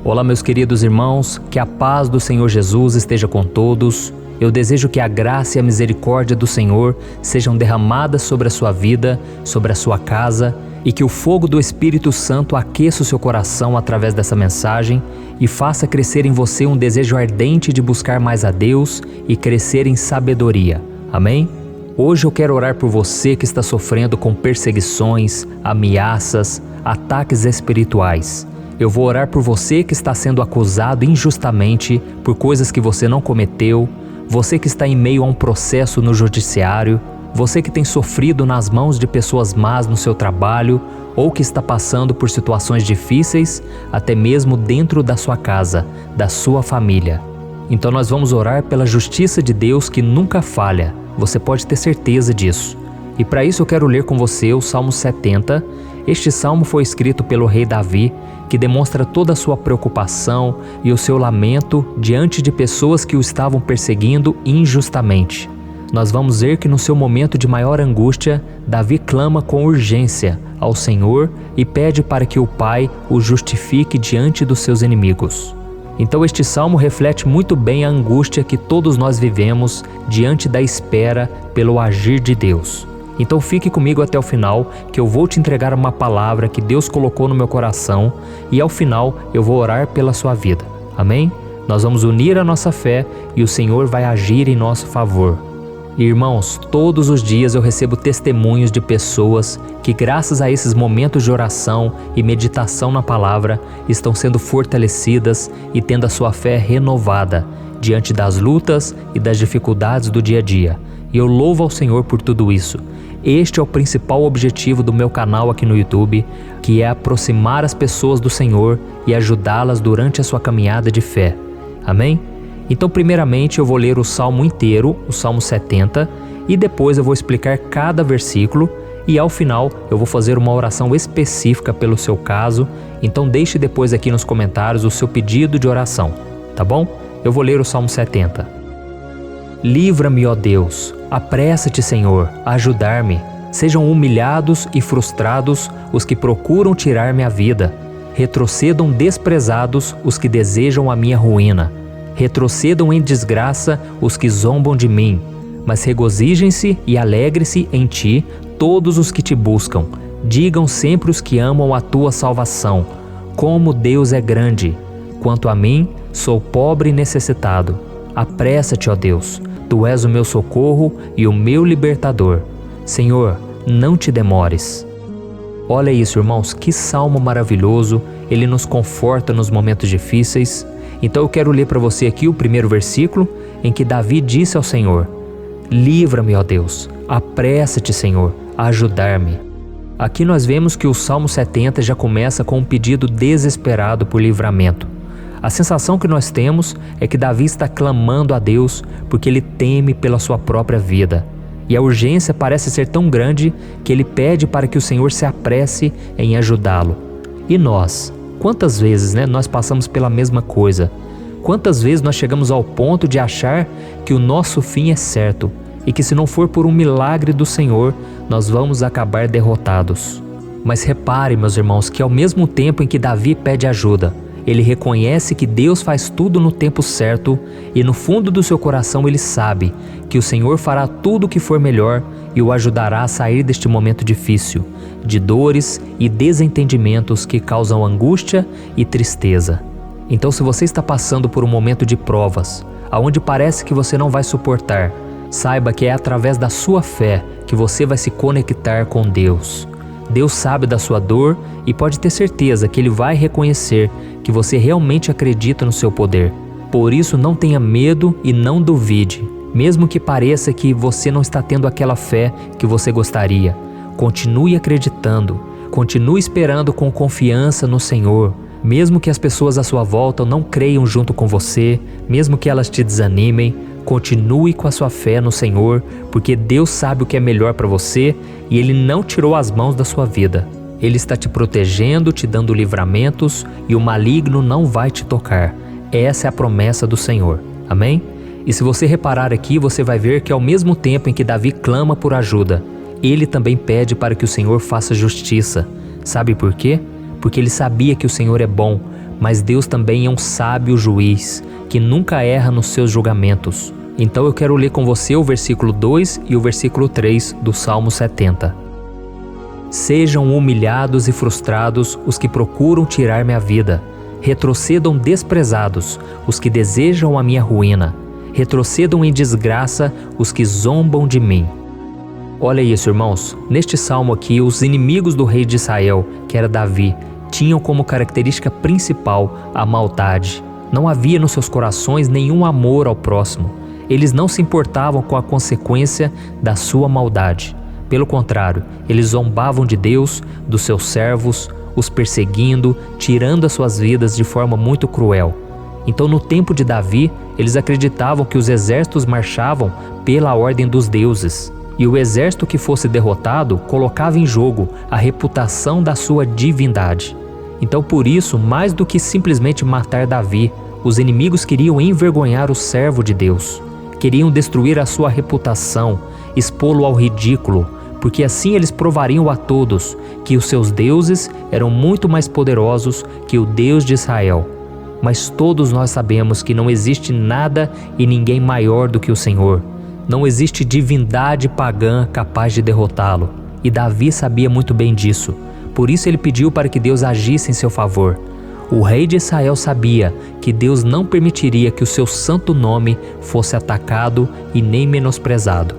Olá, meus queridos irmãos, que a paz do Senhor Jesus esteja com todos. Eu desejo que a graça e a misericórdia do Senhor sejam derramadas sobre a sua vida, sobre a sua casa, e que o fogo do Espírito Santo aqueça o seu coração através dessa mensagem e faça crescer em você um desejo ardente de buscar mais a Deus e crescer em sabedoria. Amém? Hoje eu quero orar por você que está sofrendo com perseguições, ameaças, ataques espirituais. Eu vou orar por você que está sendo acusado injustamente por coisas que você não cometeu, você que está em meio a um processo no judiciário, você que tem sofrido nas mãos de pessoas más no seu trabalho ou que está passando por situações difíceis, até mesmo dentro da sua casa, da sua família. Então nós vamos orar pela justiça de Deus que nunca falha, você pode ter certeza disso. E para isso eu quero ler com você o Salmo 70. Este salmo foi escrito pelo rei Davi, que demonstra toda a sua preocupação e o seu lamento diante de pessoas que o estavam perseguindo injustamente. Nós vamos ver que no seu momento de maior angústia, Davi clama com urgência ao Senhor e pede para que o Pai o justifique diante dos seus inimigos. Então este salmo reflete muito bem a angústia que todos nós vivemos diante da espera pelo agir de Deus. Então fique comigo até o final, que eu vou te entregar uma palavra que Deus colocou no meu coração e ao final eu vou orar pela sua vida. Amém? Nós vamos unir a nossa fé e o Senhor vai agir em nosso favor. Irmãos, todos os dias eu recebo testemunhos de pessoas que, graças a esses momentos de oração e meditação na palavra, estão sendo fortalecidas e tendo a sua fé renovada diante das lutas e das dificuldades do dia a dia. E eu louvo ao Senhor por tudo isso. Este é o principal objetivo do meu canal aqui no YouTube, que é aproximar as pessoas do Senhor e ajudá-las durante a sua caminhada de fé. Amém? Então, primeiramente, eu vou ler o Salmo inteiro, o Salmo 70, e depois eu vou explicar cada versículo e ao final eu vou fazer uma oração específica pelo seu caso. Então deixe depois aqui nos comentários o seu pedido de oração, tá bom? Eu vou ler o Salmo 70. Livra-me, ó Deus, apressa-te, Senhor, a ajudar-me. Sejam humilhados e frustrados os que procuram tirar-me a vida. Retrocedam desprezados os que desejam a minha ruína. Retrocedam em desgraça os que zombam de mim, mas regozijem-se e alegre-se em ti todos os que te buscam. Digam sempre os que amam a tua salvação, como Deus é grande. Quanto a mim, sou pobre e necessitado. Apressa-te, ó Deus, tu és o meu socorro e o meu libertador. Senhor, não te demores. Olha isso, irmãos, que salmo maravilhoso, ele nos conforta nos momentos difíceis. Então eu quero ler para você aqui o primeiro versículo, em que Davi disse ao Senhor: livra-me, ó Deus, apressa-te, Senhor, a ajudar-me. Aqui nós vemos que o Salmo 70 já começa com um pedido desesperado por livramento. A sensação que nós temos é que Davi está clamando a Deus porque ele teme pela sua própria vida. E a urgência parece ser tão grande que ele pede para que o Senhor se apresse em ajudá-lo. E nós? Quantas vezes nós passamos pela mesma coisa? Quantas vezes nós chegamos ao ponto de achar que o nosso fim é certo e que se não for por um milagre do Senhor, nós vamos acabar derrotados? Mas repare, meus irmãos, que ao mesmo tempo em que Davi pede ajuda, ele reconhece que Deus faz tudo no tempo certo e no fundo do seu coração ele sabe que o Senhor fará tudo o que for melhor e o ajudará a sair deste momento difícil, de dores e desentendimentos que causam angústia e tristeza. Então, se você está passando por um momento de provas, aonde parece que você não vai suportar, saiba que é através da sua fé que você vai se conectar com Deus. Deus sabe da sua dor e pode ter certeza que Ele vai reconhecer que você realmente acredita no seu poder. Por isso, não tenha medo e não duvide, mesmo que pareça que você não está tendo aquela fé que você gostaria. Continue acreditando, continue esperando com confiança no Senhor. Mesmo que as pessoas à sua volta não creiam junto com você, mesmo que elas te desanimem, continue com a sua fé no Senhor, porque Deus sabe o que é melhor para você e Ele não tirou as mãos da sua vida. Ele está te protegendo, te dando livramentos e o maligno não vai te tocar. Essa é a promessa do Senhor. Amém? E se você reparar aqui, você vai ver que ao mesmo tempo em que Davi clama por ajuda, ele também pede para que o Senhor faça justiça. Sabe por quê? Porque ele sabia que o Senhor é bom, mas Deus também é um sábio juiz, que nunca erra nos seus julgamentos. Então eu quero ler com você o versículo 2 e o versículo 3 do Salmo 70. Sejam humilhados e frustrados os que procuram tirar-me a vida. Retrocedam desprezados os que desejam a minha ruína. Retrocedam em desgraça os que zombam de mim. Olha isso, irmãos. Neste salmo aqui, os inimigos do rei de Israel, que era Davi, tinham como característica principal a maldade. Não havia nos seus corações nenhum amor ao próximo. Eles não se importavam com a consequência da sua maldade. Pelo contrário, eles zombavam de Deus, dos seus servos, os perseguindo, tirando as suas vidas de forma muito cruel. Então, no tempo de Davi, eles acreditavam que os exércitos marchavam pela ordem dos deuses. E o exército que fosse derrotado colocava em jogo a reputação da sua divindade. Então, por isso, mais do que simplesmente matar Davi, os inimigos queriam envergonhar o servo de Deus. Queriam destruir a sua reputação, expô-lo ao ridículo, porque assim eles provariam a todos que os seus deuses eram muito mais poderosos que o Deus de Israel. Mas todos nós sabemos que não existe nada e ninguém maior do que o Senhor. Não existe divindade pagã capaz de derrotá-lo. E Davi sabia muito bem disso. Por isso ele pediu para que Deus agisse em seu favor. O rei de Israel sabia que Deus não permitiria que o seu santo nome fosse atacado e nem menosprezado.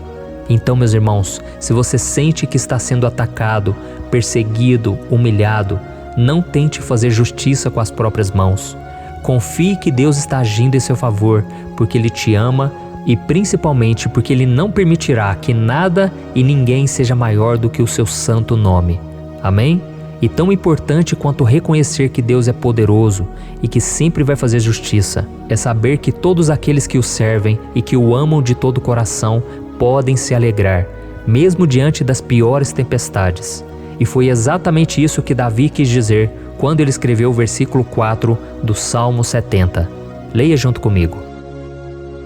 Então, meus irmãos, se você sente que está sendo atacado, perseguido, humilhado, não tente fazer justiça com as próprias mãos. Confie que Deus está agindo em seu favor, porque Ele te ama e principalmente porque Ele não permitirá que nada e ninguém seja maior do que o seu santo nome. Amém? E tão importante quanto reconhecer que Deus é poderoso e que sempre vai fazer justiça, é saber que todos aqueles que o servem e que o amam de todo o coração podem se alegrar, mesmo diante das piores tempestades. E foi exatamente isso que Davi quis dizer quando ele escreveu o versículo 4 do Salmo 70. Leia junto comigo.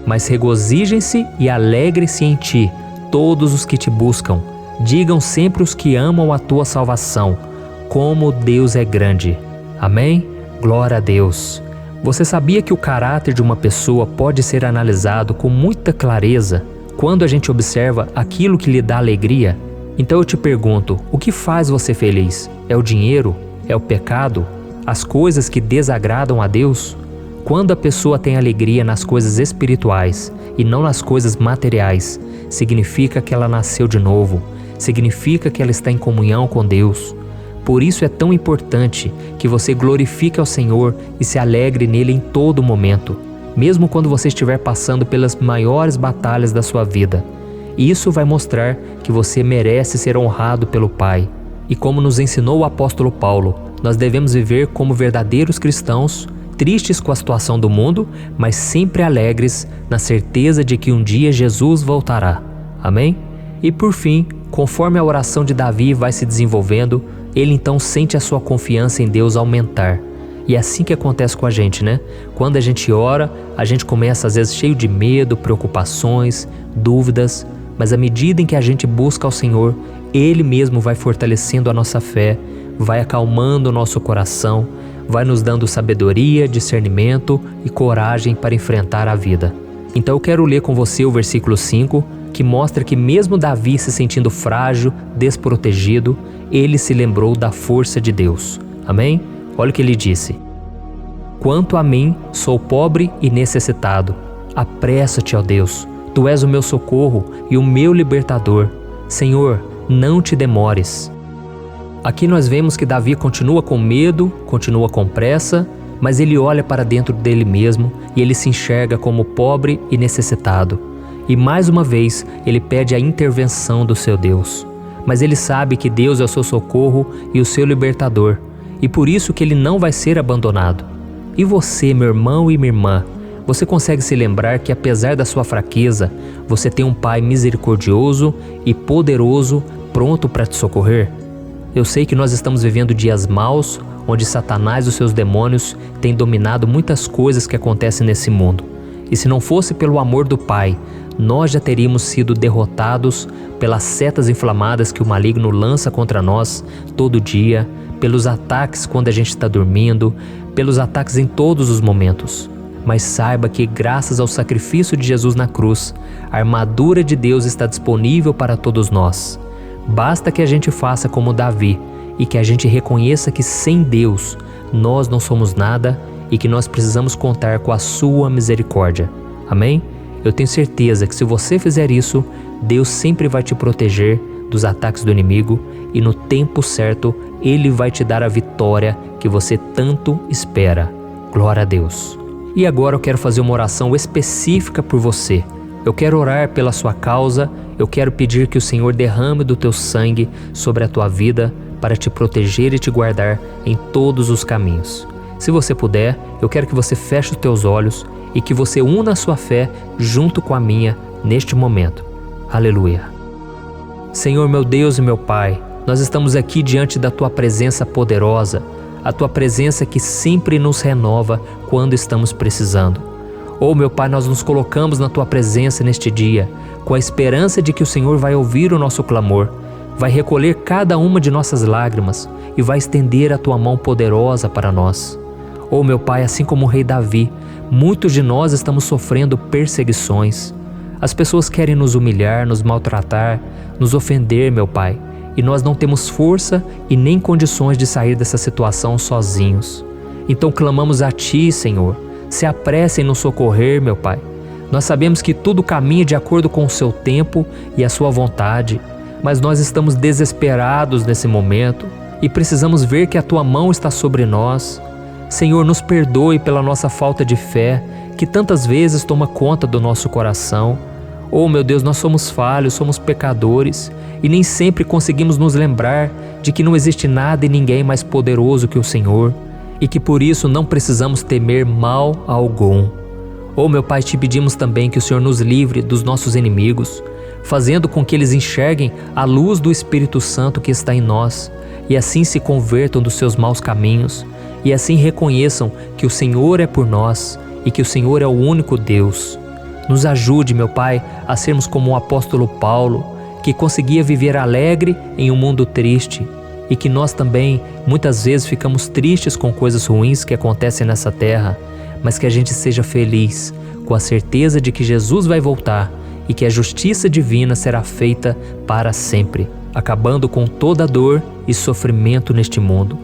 Mas regozijem-se e alegrem-se em ti, todos os que te buscam. Digam sempre os que amam a tua salvação, como Deus é grande. Amém? Glória a Deus. Você sabia que o caráter de uma pessoa pode ser analisado com muita clareza quando a gente observa aquilo que lhe dá alegria? Então eu te pergunto, o que faz você feliz? É o dinheiro? É o pecado? As coisas que desagradam a Deus? Quando a pessoa tem alegria nas coisas espirituais e não nas coisas materiais, significa que ela nasceu de novo, significa que ela está em comunhão com Deus. Por isso é tão importante que você glorifique ao Senhor e se alegre nele em todo momento, mesmo quando você estiver passando pelas maiores batalhas da sua vida. Isso vai mostrar que você merece ser honrado pelo Pai. E como nos ensinou o apóstolo Paulo, nós devemos viver como verdadeiros cristãos, tristes com a situação do mundo, mas sempre alegres na certeza de que um dia Jesus voltará. Amém? E por fim, conforme a oração de Davi vai se desenvolvendo, ele então sente a sua confiança em Deus aumentar. E é assim que acontece com a gente, né? Quando a gente ora, a gente começa às vezes cheio de medo, preocupações, dúvidas, mas à medida em que a gente busca ao Senhor, Ele mesmo vai fortalecendo a nossa fé, vai acalmando o nosso coração, vai nos dando sabedoria, discernimento e coragem para enfrentar a vida. Então eu quero ler com você o versículo 5, que mostra que mesmo Davi se sentindo frágil, desprotegido, ele se lembrou da força de Deus. Amém? Olha o que ele disse. Quanto a mim, sou pobre e necessitado. Apressa-te, ó Deus. Tu és o meu socorro e o meu libertador. Senhor, não te demores. Aqui nós vemos que Davi continua com medo, continua com pressa, mas ele olha para dentro dele mesmo e ele se enxerga como pobre e necessitado. E mais uma vez ele pede a intervenção do seu Deus. Mas ele sabe que Deus é o seu socorro e o seu libertador, e por isso que ele não vai ser abandonado. E você, meu irmão e minha irmã, você consegue se lembrar que apesar da sua fraqueza, você tem um Pai misericordioso e poderoso pronto para te socorrer? Eu sei que nós estamos vivendo dias maus, onde Satanás e os seus demônios têm dominado muitas coisas que acontecem nesse mundo. E se não fosse pelo amor do Pai, nós já teríamos sido derrotados pelas setas inflamadas que o maligno lança contra nós todo dia, pelos ataques quando a gente está dormindo, pelos ataques em todos os momentos. Mas saiba que graças ao sacrifício de Jesus na cruz, a armadura de Deus está disponível para todos nós. Basta que a gente faça como Davi e que a gente reconheça que sem Deus nós não somos nada e que nós precisamos contar com a sua misericórdia. Amém? Eu tenho certeza que se você fizer isso, Deus sempre vai te proteger dos ataques do inimigo e no tempo certo Ele vai te dar a vitória que você tanto espera. Glória a Deus. E agora eu quero fazer uma oração específica por você. Eu quero orar pela sua causa, eu quero pedir que o Senhor derrame do teu sangue sobre a tua vida para te proteger e te guardar em todos os caminhos. Se você puder, eu quero que você feche os teus olhos e que você una a sua fé junto com a minha neste momento. Aleluia. Senhor, meu Deus e meu Pai, nós estamos aqui diante da Tua presença poderosa, a Tua presença que sempre nos renova quando estamos precisando. Oh, meu Pai, nós nos colocamos na Tua presença neste dia, com a esperança de que o Senhor vai ouvir o nosso clamor, vai recolher cada uma de nossas lágrimas e vai estender a Tua mão poderosa para nós. Oh, meu Pai, assim como o rei Davi, muitos de nós estamos sofrendo perseguições. As pessoas querem nos humilhar, nos maltratar, nos ofender, meu Pai, e nós não temos força e nem condições de sair dessa situação sozinhos. Então clamamos a Ti, Senhor. Se apresse em nos socorrer, meu Pai. Nós sabemos que tudo caminha de acordo com o Seu tempo e a Sua vontade, mas nós estamos desesperados nesse momento e precisamos ver que a Tua mão está sobre nós. Senhor, nos perdoe pela nossa falta de fé, que tantas vezes toma conta do nosso coração. Oh, meu Deus, nós somos falhos, somos pecadores e nem sempre conseguimos nos lembrar de que não existe nada e ninguém mais poderoso que o Senhor e que por isso não precisamos temer mal algum. Oh, meu Pai, te pedimos também que o Senhor nos livre dos nossos inimigos, fazendo com que eles enxerguem a luz do Espírito Santo que está em nós e assim se convertam dos seus maus caminhos e assim reconheçam que o Senhor é por nós e que o Senhor é o único Deus. Nos ajude, meu Pai, a sermos como o apóstolo Paulo, que conseguia viver alegre em um mundo triste e que nós também muitas vezes ficamos tristes com coisas ruins que acontecem nessa terra, mas que a gente seja feliz com a certeza de que Jesus vai voltar e que a justiça divina será feita para sempre, acabando com toda dor e sofrimento neste mundo.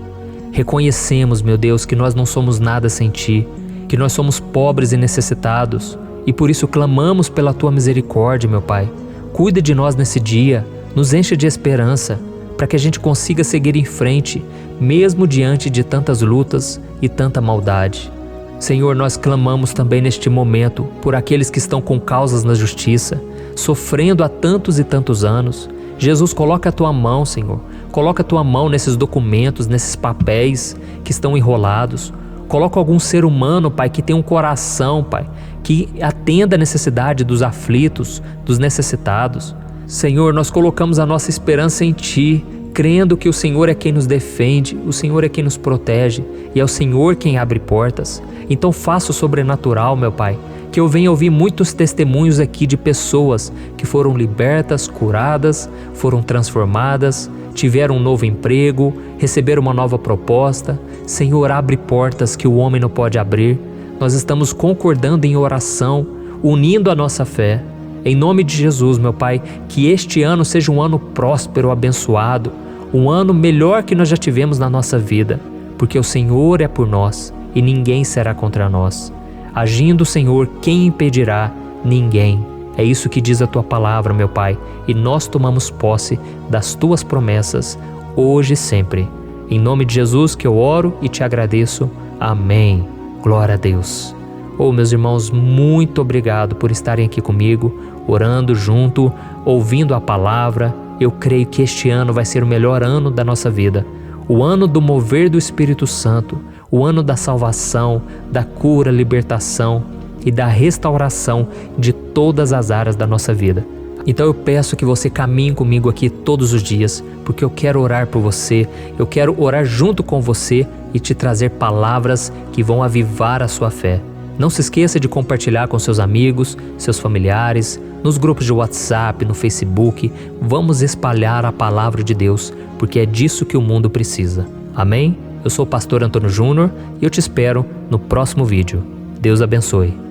Reconhecemos, meu Deus, que nós não somos nada sem Ti, que nós somos pobres e necessitados e por isso clamamos pela Tua misericórdia, meu Pai. Cuida de nós nesse dia, nos encha de esperança, para que a gente consiga seguir em frente, mesmo diante de tantas lutas e tanta maldade. Senhor, nós clamamos também neste momento por aqueles que estão com causas na justiça, sofrendo há tantos e tantos anos. Jesus, coloca a Tua mão, Senhor. Coloca a Tua mão nesses documentos, nesses papéis que estão enrolados. Coloca algum ser humano, Pai, que tem um coração, Pai, que atenda a necessidade dos aflitos, dos necessitados. Senhor, nós colocamos a nossa esperança em Ti, crendo que o Senhor é quem nos defende, o Senhor é quem nos protege e é o Senhor quem abre portas. Então faça o sobrenatural, meu Pai, que eu venha ouvir muitos testemunhos aqui de pessoas que foram libertas, curadas, foram transformadas, tiveram um novo emprego, receberam uma nova proposta. Senhor, abre portas que o homem não pode abrir. Nós estamos concordando em oração, unindo a nossa fé. Em nome de Jesus, meu Pai, que este ano seja um ano próspero, abençoado, um ano melhor que nós já tivemos na nossa vida, porque o Senhor é por nós e ninguém será contra nós. Agindo o Senhor, quem impedirá? Ninguém. É isso que diz a Tua palavra, meu Pai, e nós tomamos posse das Tuas promessas, hoje e sempre. Em nome de Jesus que eu oro e te agradeço. Amém. Glória a Deus. Oh, meus irmãos, muito obrigado por estarem aqui comigo, orando junto, ouvindo a palavra. Eu creio que este ano vai ser o melhor ano da nossa vida. O ano do mover do Espírito Santo, o ano da salvação, da cura, libertação e da restauração de todas as áreas da nossa vida. Então eu peço que você caminhe comigo aqui todos os dias, porque eu quero orar por você, eu quero orar junto com você e te trazer palavras que vão avivar a sua fé. Não se esqueça de compartilhar com seus amigos, seus familiares, nos grupos de WhatsApp, no Facebook. Vamos espalhar a palavra de Deus, porque é disso que o mundo precisa. Amém? Eu sou o pastor Antônio Júnior e eu te espero no próximo vídeo. Deus abençoe.